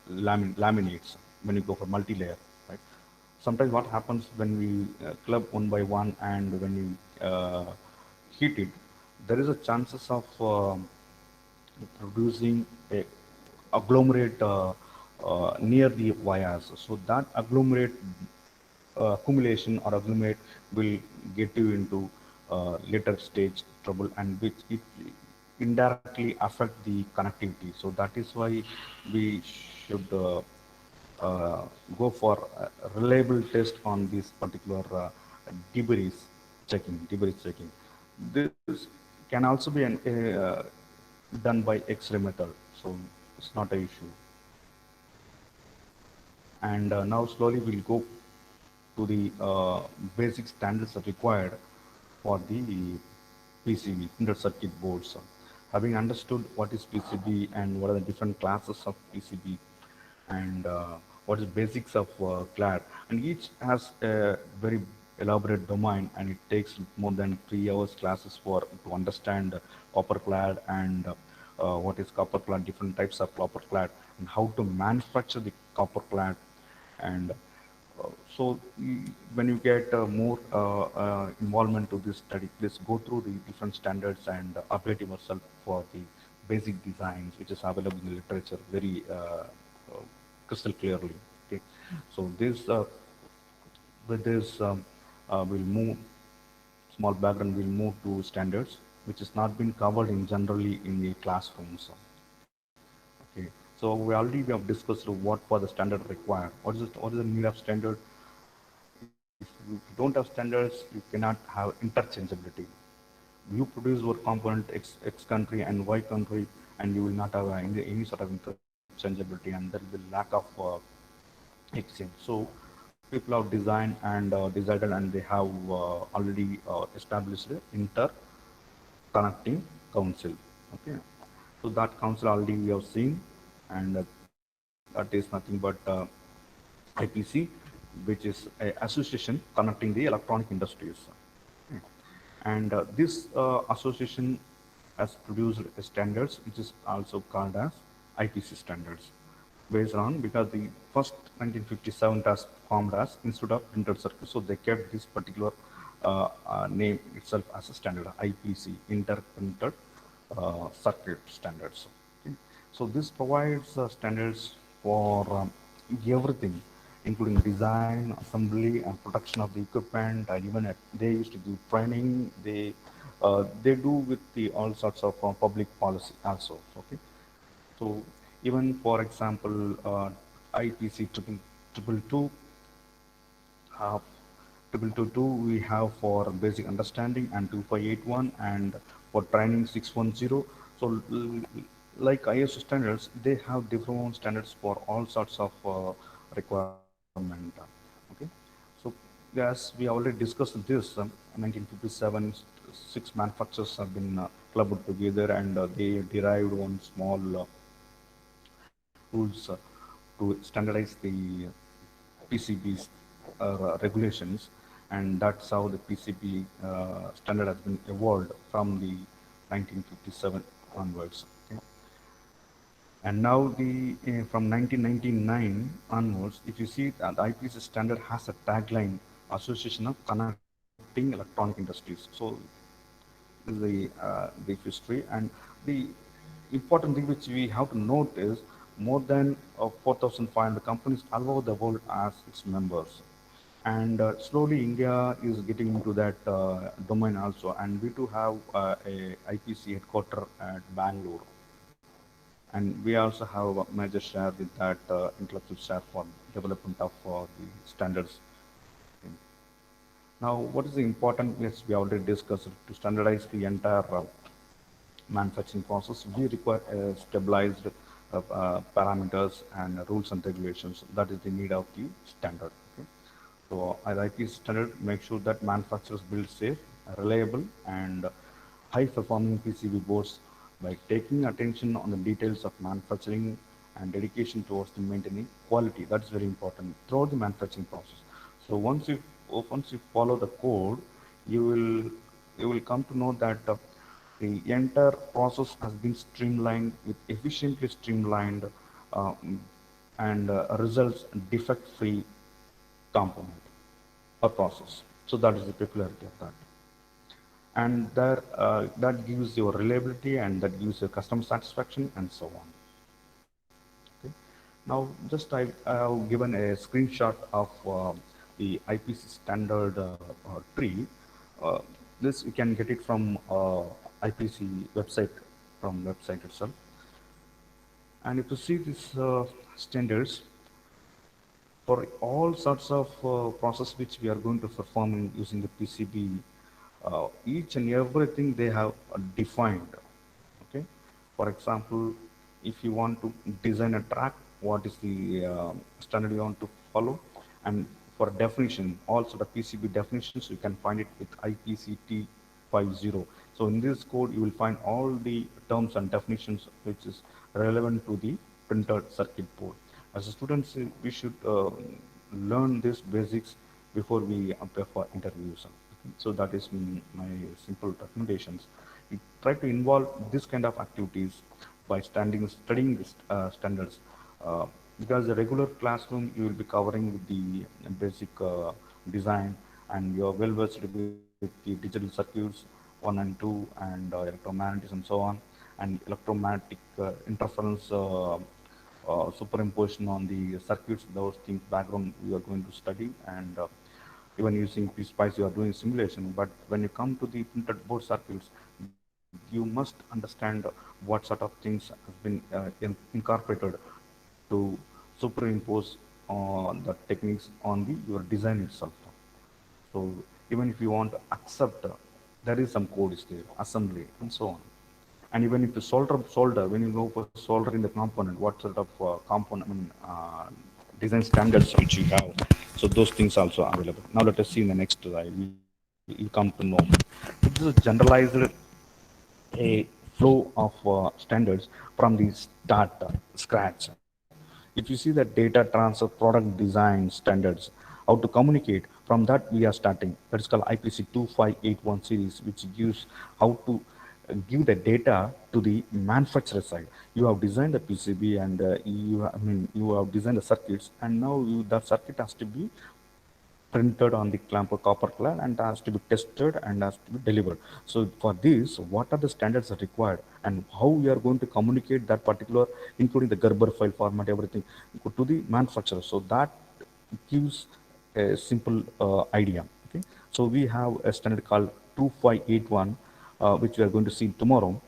laminates when you go for multi-layer, right? Sometimes what happens when we club one by one, and when you heat it, there is a chances of producing a agglomerate near the wires. So that agglomerate accumulation or agglomerate will get you into later stage trouble, and which indirectly affect the connectivity. So that is why we should go for a reliable test on this particular debris checking. This can also be done by X-ray method, so it's not an issue. And now slowly we'll go to the basic standards that are required for the PCB, printed circuit boards. Having understood what is PCB and what are the different classes of PCB and what is basics of CLAD, and each has a very elaborate domain, and it takes more than 3 hours classes for to understand copper clad and what is copper clad, different types of copper clad, and how to manufacture the copper clad. And so when you get more involvement to this study, please go through the different standards and update yourself for the basic designs, which is available in the literature very crystal clearly. Okay, so this with this we'll move small background. We'll move to standards, which has not been covered in generally in the classrooms. Okay, so we have discussed what for the standard required. What is the need of standard? If you don't have standards, you cannot have interchangeability. You produce your component X country and Y country, and you will not have any sort of interchangeability, and there will be lack of exchange. So people have designed and decided, and they have already established interconnecting council. Okay, so that council already we have seen, and that is nothing but IPC, which is a association connecting the electronic industries. Okay. And this association has produced standards, which is also called as IPC standards, based on because the first 1957 was formed as Institute of Printed Circuit, so they kept this particular name itself as a standard, IPC, Interprinted Circuit Standards. Okay. So this provides standards for everything, including design, assembly, and production of the equipment. And even they used to do training. They do with the all sorts of public policy also. Okay, so even for example, IPC triple two have triple two two we have for basic understanding, and 2581, and for training 610. So like ISO standards, they have different standards for all sorts of requirement. Okay, so as we already discussed this, 1957, six manufacturers have been clubbed together, and they derived one small rules to standardize the PCBs regulations, and that's how the PCB standard has been evolved from the 1957 onwards. Okay. And now from 1999 onwards, if you see that the IPC standard has a tagline, Association of Connecting Electronic Industries. So the history, and the important thing which we have to note is more than 4,500 companies all over the world as its members, and slowly India is getting into that domain also, and we do have a IPC headquarter at Bangalore, and we also have a major share with that intellectual share for development of the standards. Now, what is the important? Yes, we already discussed to standardize the entire manufacturing process. We require stabilized parameters and rules and regulations. That is the need of the standard. Okay? So, IPC standard make sure that manufacturers build safe, reliable, and high-performing PCB boards by taking attention on the details of manufacturing and dedication towards the maintaining quality. That's very important throughout the manufacturing process. So once you follow the code, you will come to know that the entire process has been streamlined with efficiently streamlined and results defect-free component or process. So that is the peculiarity of that, and that gives you reliability, and that gives you customer satisfaction, and so on. Okay. Now just I have given a screenshot of the IPC standard tree. This you can get it from IPC website, from website itself. And if you see these standards, for all sorts of process which we are going to perform using the PCB, each and everything they have defined. Okay, for example, if you want to design a track, what is the standard you want to follow? And for definition, also the PCB definitions, you can find it with IPC T50. So in this code, you will find all the terms and definitions which is relevant to the printed circuit board. As a students, we should learn these basics before we appear for interviews. So that is my simple recommendations. We try to involve this kind of activities by studying these standards. Because the regular classroom, you will be covering with the basic design, and you are well versed with the digital circuits 1 and 2 and electromagnetics and so on, and electromagnetic interference superimposition on the circuits, those things background you are going to study, and even using PSpice you are doing simulation. But when you come to the printed board circuits, you must understand what sort of things have been incorporated to superimpose the techniques on the your design itself. So even if you want to accept, there is some code is there, assembly and so on. And even if you solder, when you go for soldering the component, what sort of component, design standards which you have. So those things also are available. Now let us see in the next slide. You come to know. This is a generalized a flow of standards from the start scratch. If you see the data transfer product design standards, how to communicate, from that we are starting. That is called IPC 2581 series, which gives how to give the data to the manufacturer side. You have designed the PCB and you have designed the circuits, and now the circuit has to be printed on the clamp or copper clad and has to be tested and has to be delivered. So for this, what are the standards required and how we are going to communicate that particular, including the Gerber file format, everything to the manufacturer. So that gives a simple idea. Okay. So we have a standard called 2581, which we are going to see tomorrow.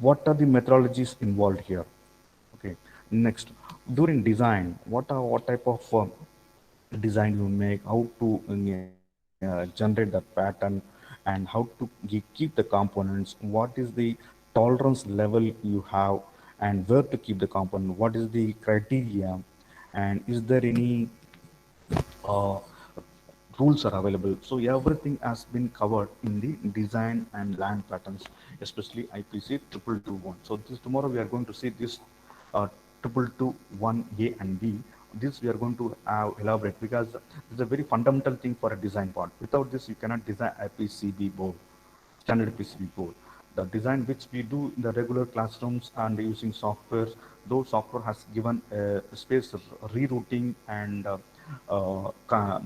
What are the methodologies involved here? Okay. Next, during design, what type of design you make, how to generate the pattern, and how to keep the components, what is the tolerance level you have, and where to keep the component, what is the criteria, and is there any uh, rules are available. So everything has been covered in the design and land patterns, especially IPC 2221. So this tomorrow we are going to see this 2221A and B. This we are going to elaborate because it's a very fundamental thing for a design part. Without this, you cannot design a PCB board, standard PCB board. The design which we do in the regular classrooms and using software, those software has given a space of rerouting and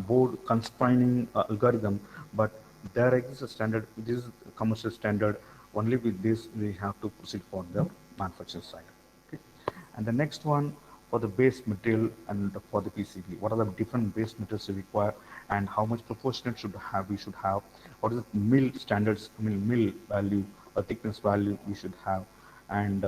board constraining algorithm, but there exists a standard. This is a commercial standard. Only with this we have to proceed for the manufacturer side. Okay. And the next one, for the base material and for the PCB, what are the different base materials you require and how much proportionate we should have, what is the mill standards, mill value or thickness value we should have, and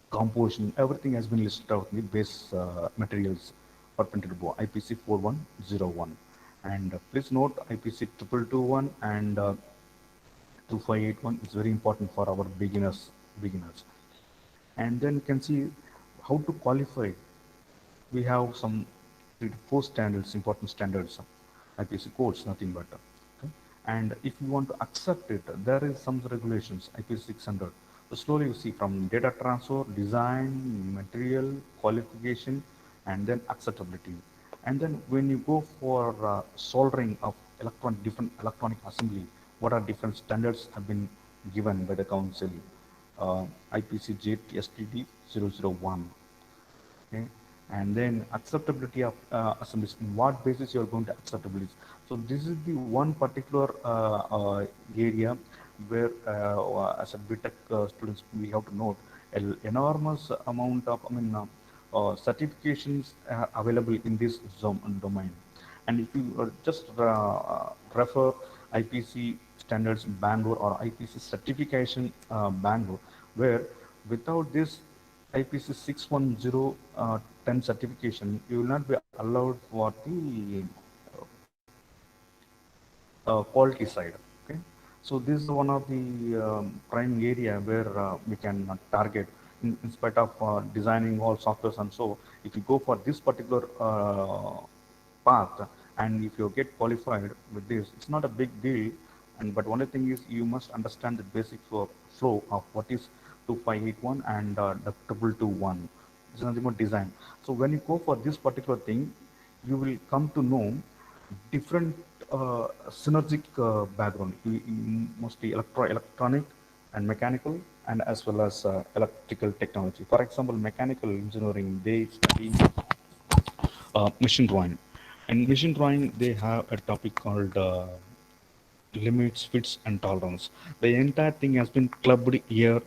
composition, everything has been listed out in the base materials for printed board, IPC 4101. And please note IPC 2221 and 2581 is very important for our beginners. And then you can see how to qualify. We have some 3 to 4 standards, important standards, IPC codes, nothing but. Okay? And if you want to accept it, there is some regulations, IPC 600. So slowly you see from data transfer, design, material, qualification, and then acceptability. And then when you go for soldering of different electronic assembly, what are different standards have been given by the council? IPC JECC 001. Okay, and then acceptability of assemblies. In what basis you are going to acceptability? So this is the one particular area where, as a BTech students, we have to note an enormous amount of certifications available in this domain. And if you just refer IPC standards Bangalore or IPC certification Bangalore, where without this IPC 610 10 certification, you will not be allowed for the quality side. Okay, so this is one of the prime area where we can target in spite of designing all softwares and so. If you go for this particular path and if you get qualified with this, it's not a big deal. And but only thing is you must understand the basic flow of what is 2581 and the 2221. It's nothing but design. So when you go for this particular thing, you will come to know different synergic background, mostly electronic and mechanical, and as well as electrical technology. For example, mechanical engineering, they study machine drawing. And machine drawing, they have a topic called limits, fits, and tolerance. The entire thing has been clubbed here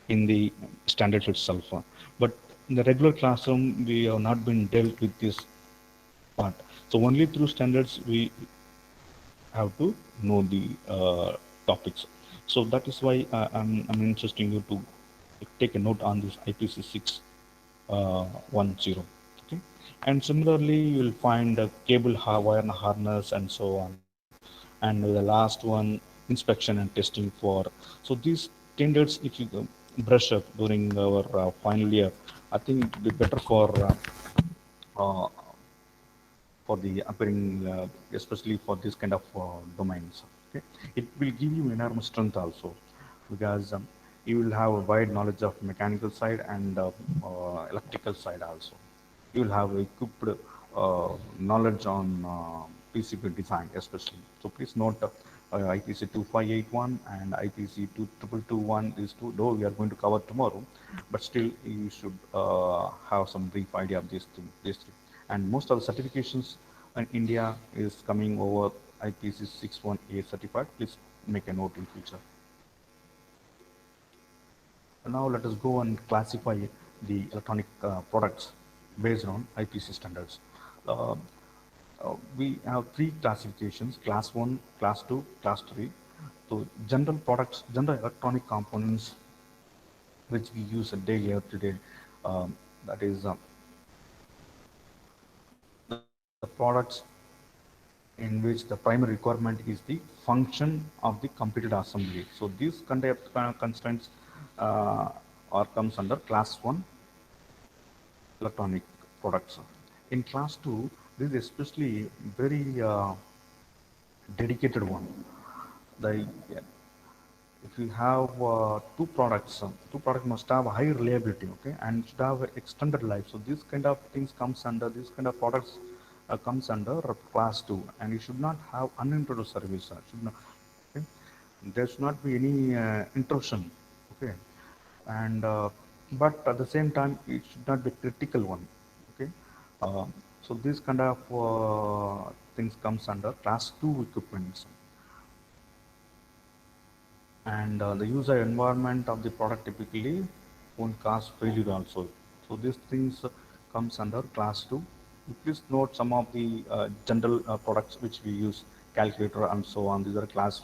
in the standard itself. But in the regular classroom, we have not been dealt with this part. So only through standards we have to know the topics. So that is why I'm insisting you to take a note on this IPC 610. Okay, and similarly you will find a cable wire and harness and so on, and the last one inspection and testing for. So these standards, if you brush up during our final year, I think it would be better uh, for the appearing, especially for this kind of domains. Okay, it will give you enormous strength also, because you will have a wide knowledge of mechanical side and electrical side also. You will have equipped knowledge on PCB design, especially. So please note IPC 2581 and IPC 2221. These two, though we are going to cover tomorrow, but still you should have some brief idea of these three. And most of the certifications in India is coming over IPC 618 certified. Please make a note in future. Now let us go and classify the electronic products based on IPC standards. Uh, we have three classifications: class 1, class 2, class 3. So general products, general electronic components which we use daily every day, that is the products in which the primary requirement is the function of the completed assembly. So these kind of constraints or comes under class 1 electronic products. In class 2, this is especially very dedicated one. The if you have two products must have high reliability, okay, and should have extended life. So these kind of things comes under this kind of products comes under class 2, and you should not have unintroduced service. Should not, okay? There should not be any intrusion, okay, and but at the same time it should not be critical one, okay. Uh, so this kind of things comes under class 2 equipment, and the user environment of the product typically won't cause failure also. So these things comes under class 2. Please note some of the general products which we use, calculator and so on. These are class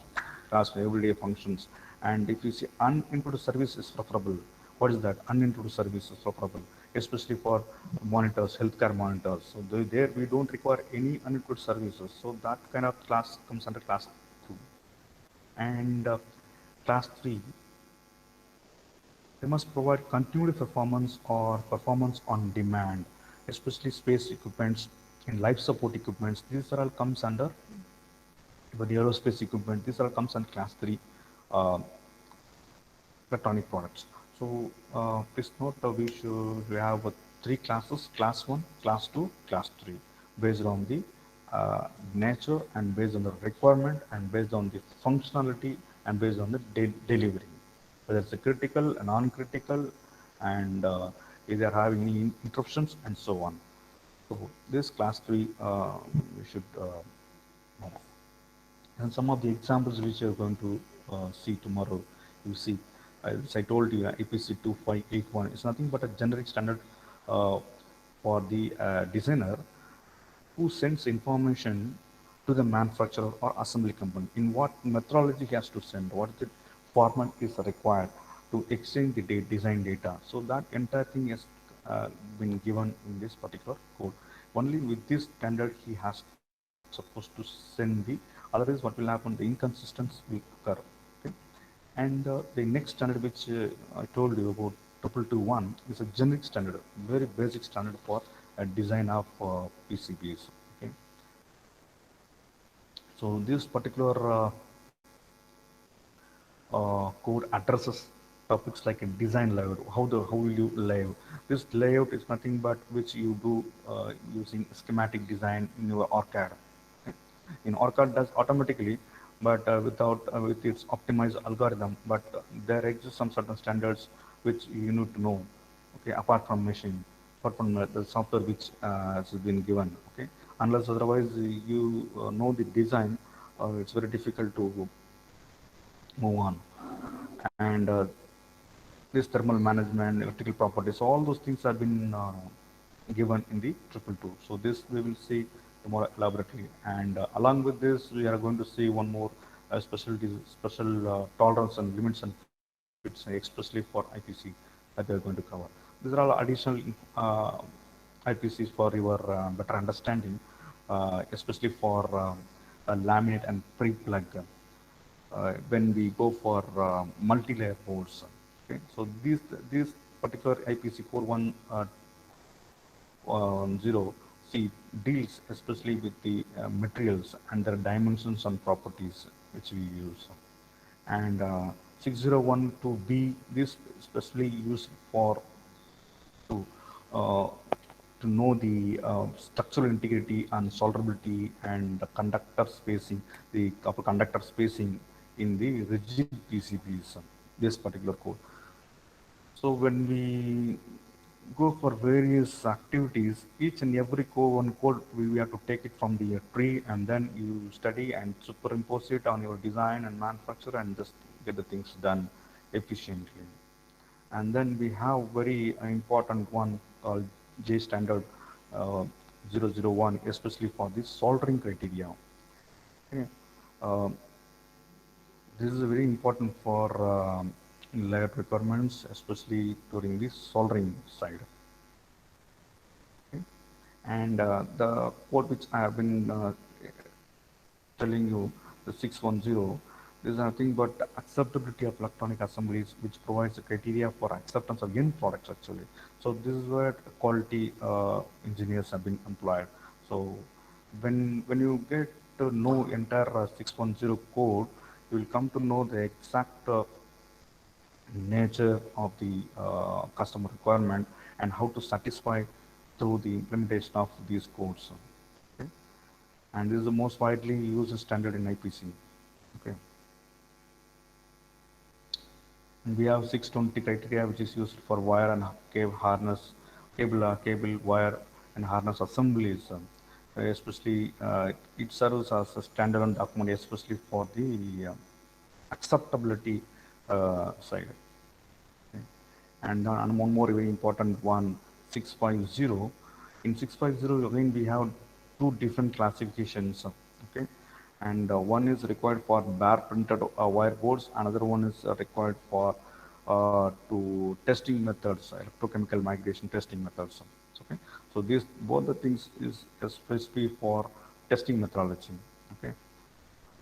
everyday functions. And if you see unintroduced service is preferable. What is that? Unintroduced service is preferable, especially for monitors, healthcare monitors. So there we don't require any unintroduced services. So that kind of class comes under class 2. And class 3, they must provide continued performance or performance on demand, especially space equipments and life support equipments. These are all comes under, but the aerospace equipment, these all comes under class 3 uh, electronic products. So please note we have three classes: class 1, class 2, class 3, based on the nature and based on the requirement and based on the functionality and based on the delivery, whether it's a critical, a non-critical, and if they are having any interruptions and so on. So this class 3 we should know. And some of the examples which you're going to see tomorrow, you see, as I told you, IPC 2581 is nothing but a generic standard for the designer who sends information to the manufacturer or assembly company, in what methodology he has to send, what the format is required to exchange the design data. So that entire thing has been given in this particular code. Only with this standard he has supposed to send the, otherwise what will happen, the inconsistency will occur. Okay? And the next standard which I told you about, 2221, is a generic standard, very basic standard for design of PCBs. Okay? So this particular code addresses topics like a design layout. How will you layout? This layout is nothing but which you do using schematic design in your ORCAD. Okay? In ORCAD does automatically, but without with its optimized algorithm. But there exist some certain standards which you need to know. Okay, apart from machine, apart from the software which has been given. Okay, unless otherwise you know the design, it's very difficult to move on. And this thermal management, electrical properties, all those things have been given in the 222. So this we will see more elaborately. And along with this, we are going to see one more special tolerance and limits and fits, especially for IPC, that we are going to cover. These are all additional IPCs for your better understanding, especially for laminate and pre-plug. When we go for multi-layer boards. Okay, so these particular IPC 4110 deals especially with the materials and their dimensions and properties which we use. And 6012B, this especially used for to uh, to know the structural integrity and solderability and the conductor spacing, the copper conductor spacing in the rigid PCBs, this particular code. So when we go for various activities, each and every one code we have to take it from the tree, and then you study and superimpose it on your design and manufacture and just get the things done efficiently. And then we have very important one called J standard uh, 001, especially for the soldering criteria. Okay. Uh, this is very important for layout requirements, especially during the soldering side. Okay. And the code which I have been telling you, the 610, this is nothing but acceptability of electronic assemblies, which provides the criteria for acceptance of end products actually. So this is where quality engineers have been employed. So when you get to know entire 610 code, you will come to know the exact nature of the customer requirement and how to satisfy through the implementation of these codes. Okay? And this is the most widely used standard in IPC. Okay. And we have 620 criteria which is used for wire and cable harness, cable, wire and harness assemblies. Especially it serves as a standalone document, especially for the acceptability side. Okay. And one more very important one, 650. In 650 again we have two different classifications. Okay, and one is required for bare printed wire boards, another one is required for to testing methods, electrochemical migration testing methods. Okay, so these both the things is specifically for testing methodology. Okay,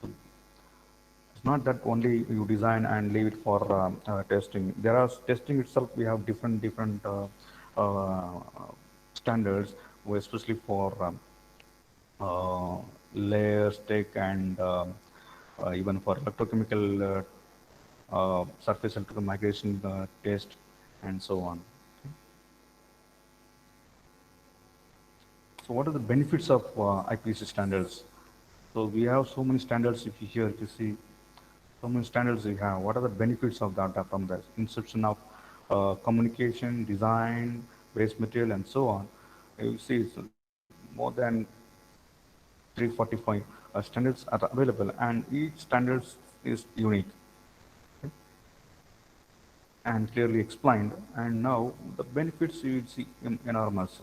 it's not that only you design and leave it for testing. There are testing itself. We have different uh, standards, especially for layer stick and even for electrochemical surface electrical migration test and so on. So what are the benefits of IPC standards? So we have so many standards. If you see so many standards we have, what are the benefits of that from the inception of communication, design, waste material, and so on? You see, it's more than 345 standards are available, and each standard is unique and clearly explained. And now the benefits you will see enormous.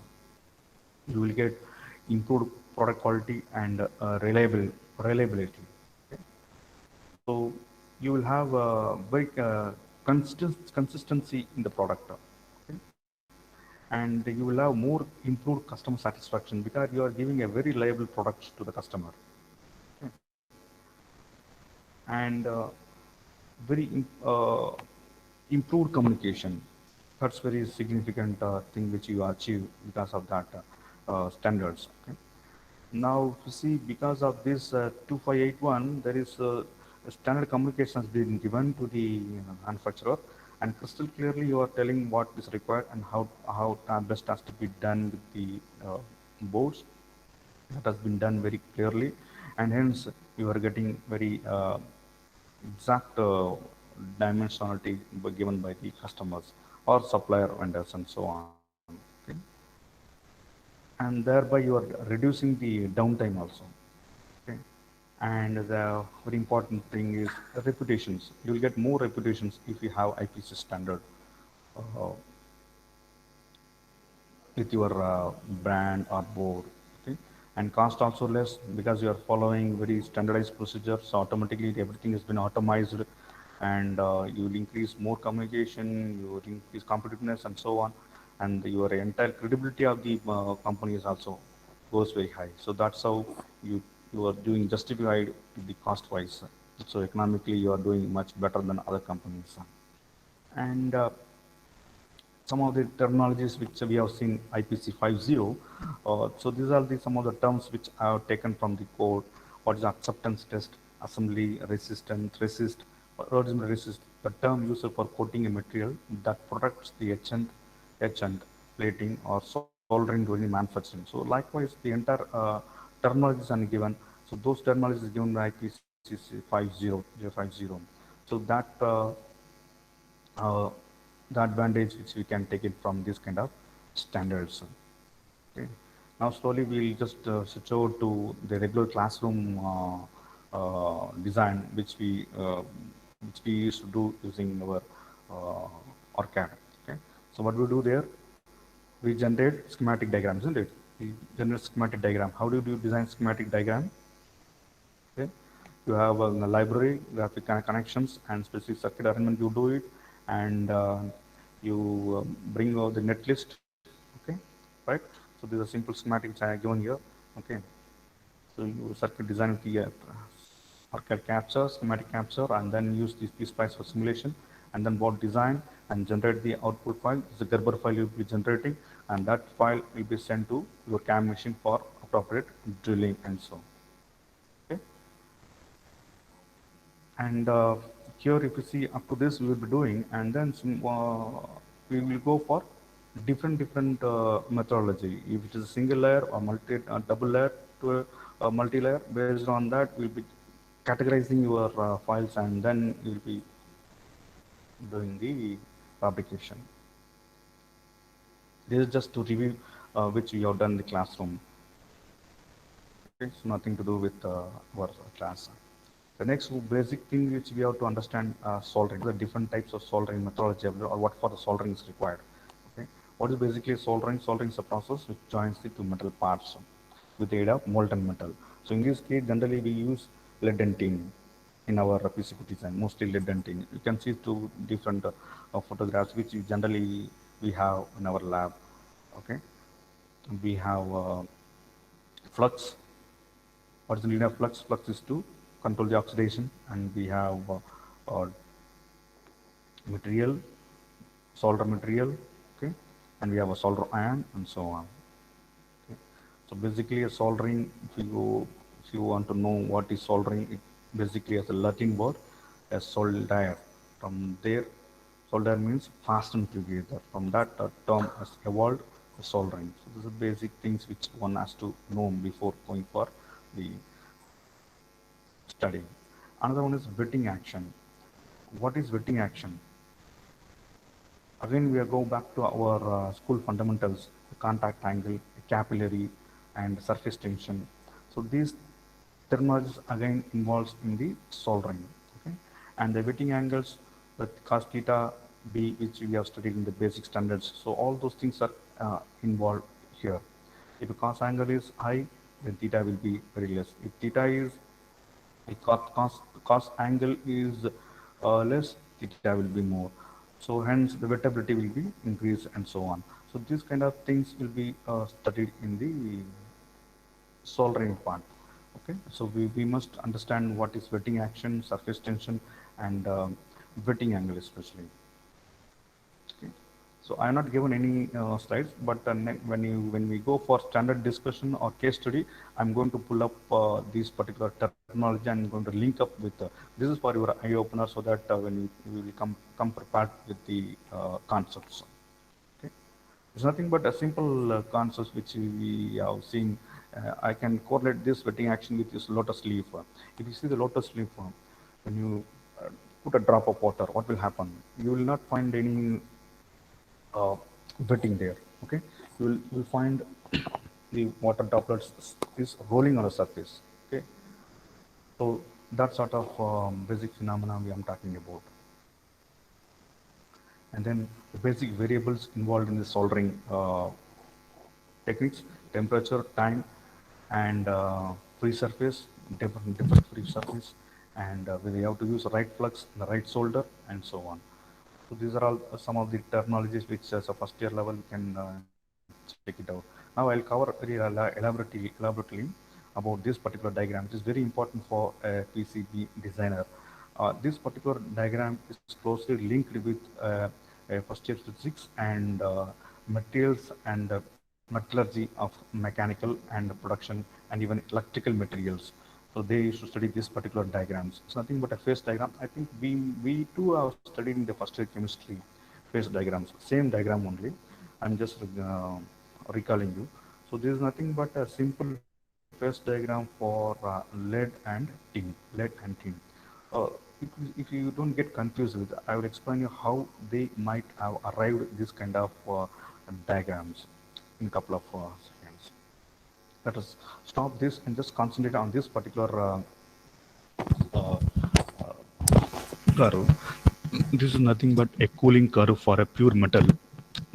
You will get improved product quality and reliability. Okay? So you will have a very consistency in the product. Okay? And you will have more improved customer satisfaction because you are giving a very reliable product to the customer. Okay? And very improved communication. That's very significant thing which you achieve because of that standards. Okay? Now, you see, because of this 2581, there is a standard communication has been given to the manufacturer, and crystal clearly you are telling what is required and how best has to be done with the boards. That has been done very clearly, and hence you are getting very exact dimensionality given by the customers or supplier vendors and so on. Okay? And thereby you are reducing the downtime also. Okay? And the very important thing is reputations. You will get more reputations if you have IPC standard uh, with your brand or board. Okay? And cost also less because you are following very standardized procedures. So automatically everything has been automized, and you will increase more communication, you will increase competitiveness and so on. And your entire credibility of the company is also goes very high. So that's how you are doing justified the cost wise. So economically you are doing much better than other companies. And some of the terminologies which we have seen IPC 50. So these are some of the terms which I have taken from the code. What is acceptance test, assembly, resistance, resist, original resist, the term used for coating a material that protects the etchant, plating, or soldering during manufacturing. So likewise, the entire terminologies are given. So those terminologies given by IPC 50. So that uh, the advantage which we can take it from this kind of standards. Okay. Now slowly we'll just switch over to the regular classroom design which we used to do using our OrCAD. Okay. So what we do there, we generate schematic diagrams, isn't it? We generate schematic diagram. How do you design schematic diagram? Okay. You have a library, graphic connections, and specific circuit arrangement. You do it, and you bring out the netlist. Okay, right? So this is a simple schematic which I have given here. Okay, so you circuit design with the arcade capture, schematic capture, and then use this PSpice for simulation, and then board design and generate the output file. This is a Gerber file you'll be generating, and that file will be sent to your CAM machine for appropriate drilling and so on. Okay. And here if you see up to this we will be doing, and then we will go for different methodology. If it is a single layer or double layer to a multi-layer, based on that we'll be categorizing your files, and then you'll be doing the fabrication. This is just to review which we have done in the classroom. Okay, so nothing to do with our class. The next basic thing which we have to understand soldering, the different types of soldering methodology or what for the soldering is required. Okay, what is basically soldering? Soldering is a process which joins the two metal parts with the aid of molten metal. So in this case, generally we use lead and tin in our PCB design, mostly lead and tin. You can see two different photographs which generally we have in our lab. Okay, we have flux. What is the meaning of flux? Flux is to control the oxidation, and we have material, solder material, okay, and we have a solder ion and so on. Okay. So basically a soldering, if you want to know what is soldering, it basically has a Latin word as solder. From there, solder means fasten together. From that term has evolved soldering. So these are basic things which one has to know before going for the study. Another one is wetting action. What is wetting action? Again, we are go back to our school fundamentals: the contact angle, capillary, and surface tension. So these terminologies again involves in the soldering. Okay, and the wetting angles with cos theta b, which we have studied in the basic standards. So all those things are involved here. If the cos angle is high, then theta will be very less. If theta is the cos angle is less, theta will be more. So hence the wettability will be increased and so on. So these kind of things will be studied in the soldering part. Okay, so we must understand what is wetting action, surface tension, and wetting angle especially. Okay. So I have not given any slides, but when we go for standard discussion or case study, I'm going to pull up these particular terminology and I'm going to link up with this is for your eye opener, so that when you will come prepared with the concepts. Okay. It's nothing but a simple concept which we have seen. I can correlate this wetting action with this lotus leaf. If you see the lotus leaf, when you put a drop of water, what will happen? You will not find any wetting there. Okay, you will find the water droplets is rolling on the surface. Okay, so that sort of basic phenomena we am talking about. And then the basic variables involved in the soldering techniques: temperature, time, and free surface, different free surface, and we have to use right flux, the right solder, and so on. So these are all some of the terminologies which as a first year level you can check it out. Now I'll cover very elaborately about this particular diagram, which is very important for a PCB designer. This particular diagram is closely linked with first year physics and materials and metallurgy of mechanical and production and even electrical materials. So they used to study this particular diagrams. It's nothing but a phase diagram. I think we too have studied in the first year chemistry phase diagrams. Same diagram only. I'm just recalling you. So this is nothing but a simple phase diagram for lead and tin. Uh, if you don't get confused with, I will explain you how they might have arrived this kind of diagrams in a couple of seconds. Let us stop this and just concentrate on this particular uh, curve. This is nothing but a cooling curve for a pure metal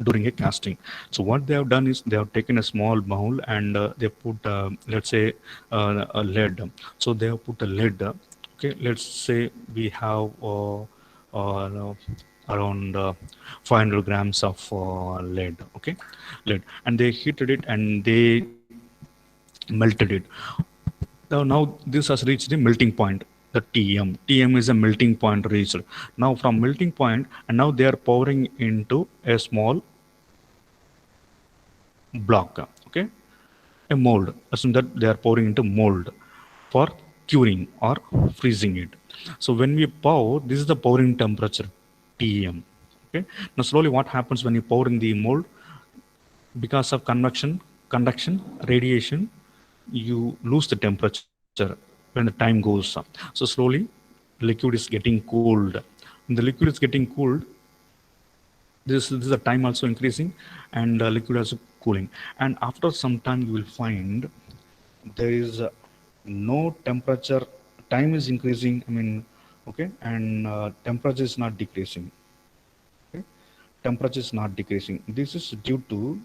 during a casting. So what they have done is they have taken a small bowl and they put let's say a lead. So they have put a lead. Okay, let's say we have no, around 500 grams of lead. Okay, lead, and they heated it and they melted it. Now this has reached the melting point, the TM. TM is a melting point reached. Now from melting point, and now they are pouring into a small block. Okay, a mold. Assume that they are pouring into mold for curing or freezing it. So when we pour, this is the pouring temperature, TM. Okay. Now slowly, what happens when you pour in the mold? Because of conduction, radiation, you lose the temperature when the time goes up. So slowly, liquid is getting cooled. When the liquid is getting cooled, this is the time also increasing, and liquid also cooling. And after some time, you will find there is no temperature. Time is increasing. I mean, okay, and temperature is not decreasing. Okay, temperature is not decreasing. This is due to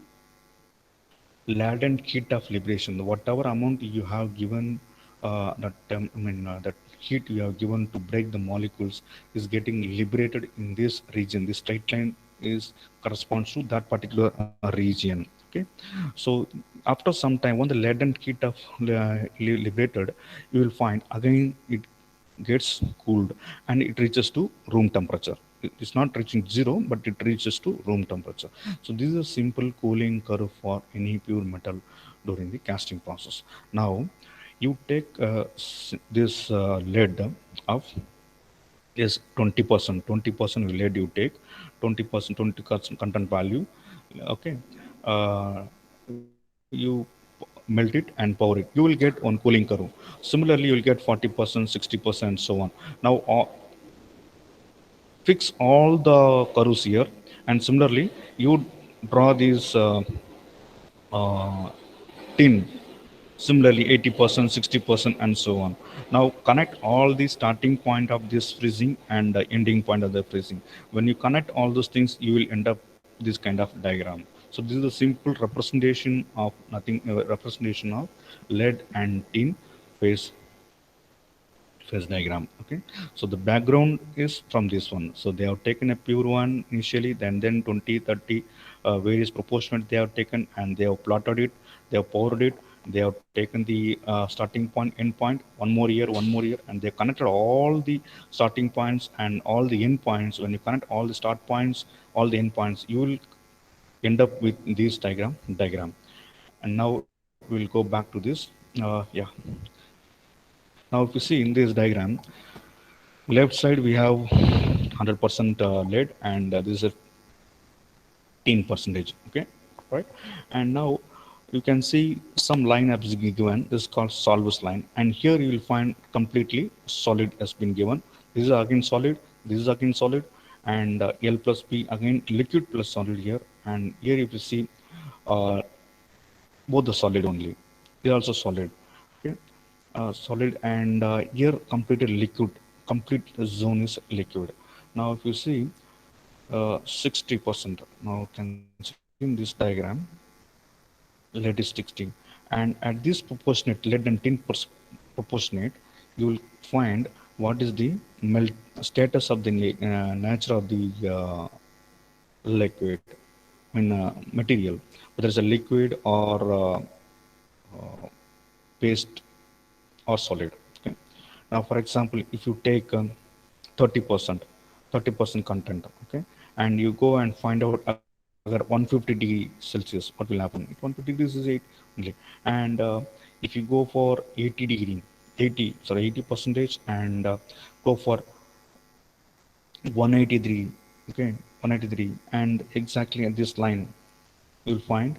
latent heat of liberation. Whatever amount you have given, that heat you have given to break the molecules is getting liberated in this region. This straight line is corresponds to that particular region. Okay, so after some time, when the latent heat of liberated, you will find again it gets cooled and it reaches to room temperature. It's not reaching zero, but it reaches to room temperature. So this is a simple cooling curve for any pure metal during the casting process. Now you take this lead of is 20% lead. You take 20%, 20% content value. Okay, you melt it and pour it, you will get one cooling curve. Similarly, you will get 40%, 60%, so on. Now fix all the curves here, and similarly you draw these tin, similarly 80%, 60%, and so on. Now connect all the starting point of this freezing and the ending point of the freezing. When you connect all those things, you will end up this kind of diagram. So this is a simple representation of representation of lead and tin phase diagram. Okay, so the background is from this one. So they have taken a pure one initially, then 20, 30 various proportionate they have taken, and they have plotted it, they have poured it, they have taken the starting point, end point, one more year, and they connected all the starting points and all the end points. When you connect all the start points, all the end points, you will end up with this diagram. And now we'll go back to this. Yeah. Now if you see in this diagram, left side we have 100% lead, and this is a 10 percentage. Okay, right. And now you can see some line has been given. This is called solvus line, and here you will find completely solid has been given. This is again solid, this is again solid, and L plus P again liquid plus solid here. And here if you see uh, both the solid only, they are also solid. Okay, solid, and here completed liquid, complete zone is liquid. Now if you see 60%, now can see in this diagram lead is 60, and at this proportionate lead and tin proportionate, you will find what is the melt status of the nature of the liquid, material, whether it's a liquid or paste or solid. Okay. Now, for example, if you take 30%, 30% content, okay, and you go and find out agar 150 degree Celsius, what will happen? 150 degrees is 8 only, and if you go for 80 degree, 80 percentage, and go for 183, okay, 183, and exactly at this line, you will find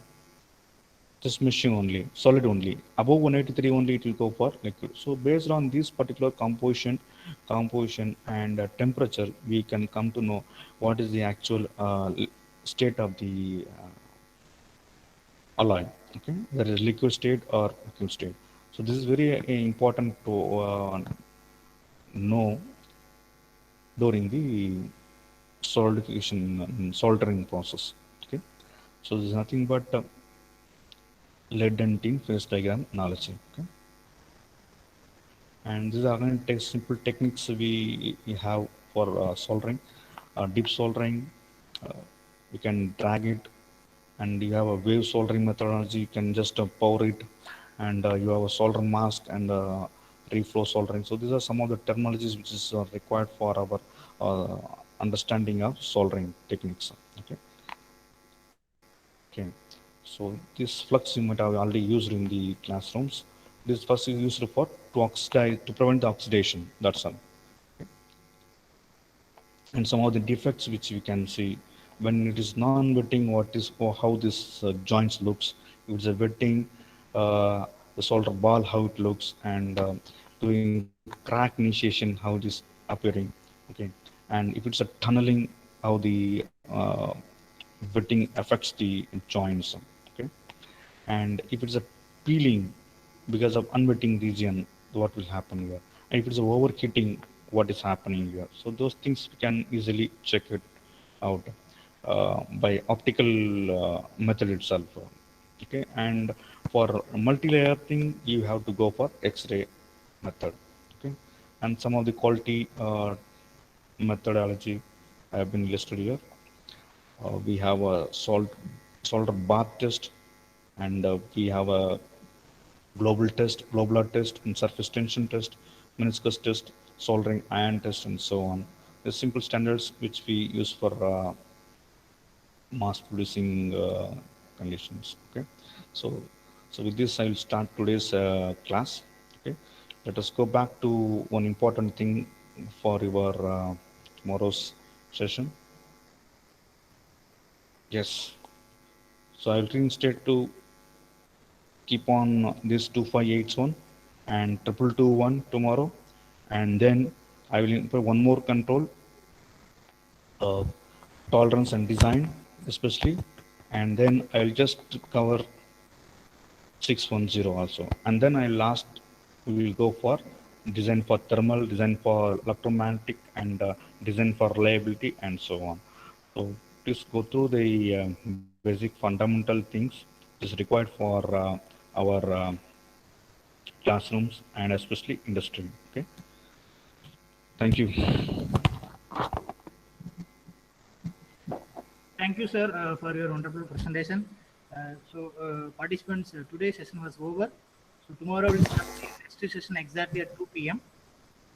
just meshing only, solid only. Above 183 only it will go for liquid. So based on this particular composition and temperature, we can come to know what is the actual state of the alloy. Okay, that is liquid state or liquid state. So this is very important to know during the solidification soldering process. Okay, so this is nothing but lead and tin phase diagram analogy. Okay, and these are going to take simple techniques we have for soldering, deep soldering. Uh, you can drag it, and you have a wave soldering methodology. You can just pour it, and you have a solder mask and reflow soldering. So these are some of the terminologies which is required for our understanding of soldering techniques. Okay. Okay. So this flux you might have already used in the classrooms. This flux is used for to oxidize, to prevent the oxidation. That's all. Okay. And some of the defects which we can see when it is non-wetting, what is or how this joints looks. If it's a wetting, the solder ball how it looks, and doing crack initiation how it is appearing. Okay, and if it's a tunneling, how the wetting affects the joints. Okay, and if it's a peeling because of unwetting region, what will happen here? And if it's overheating, what is happening here? So those things we can easily check it out by optical method itself. Okay, and for multi-layer thing, you have to go for X-ray method. Okay, and some of the quality methodology have been listed here. We have a solder bath test, and we have a globular test, and surface tension test, meniscus test, soldering iron test, and so on. The simple standards which we use for mass producing conditions. Okay, so with this I will start today's class. Okay, let us go back to one important thing for your tomorrow's session. Yes, so I will reinstate to keep on this 2581 and 2221 tomorrow, and then I will input one more control, uh, tolerance and design especially, and then I'll just cover 610 also, and then I last we will go for design for thermal, design for electromagnetic, and design for reliability, and so on. So please go through the basic fundamental things which is required for our classrooms and especially industry. Okay. Thank you. Thank you, sir, for your wonderful presentation. Participants, today's session was over. So tomorrow we'll start the next session exactly at 2 p.m.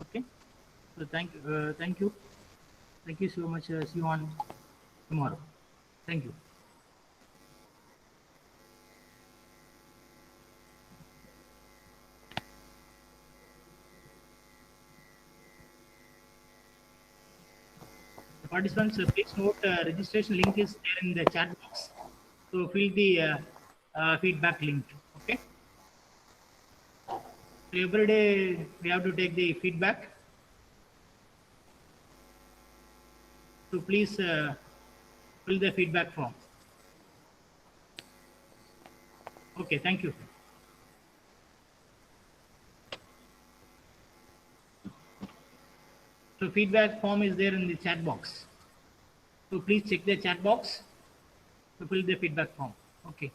Okay. So thank you so much. See you on tomorrow. Thank you. Participants, please note registration link is there in the chat box. So fill the feedback link. Okay. So every day we have to take the feedback. So please fill the feedback form. Okay. Thank you. So feedback form is there in the chat box. So please check the chat box to fill the feedback form. Okay.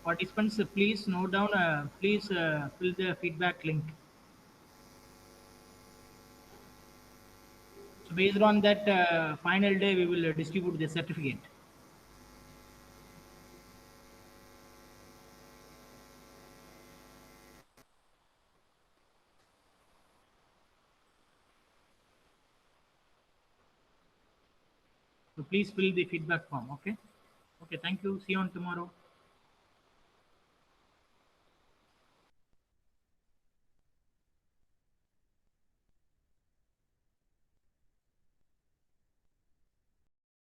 Participants, please note down, please fill the feedback link. So based on that final day, we will distribute the certificate. So please fill the feedback form. Okay. Okay. Thank you. See you on tomorrow.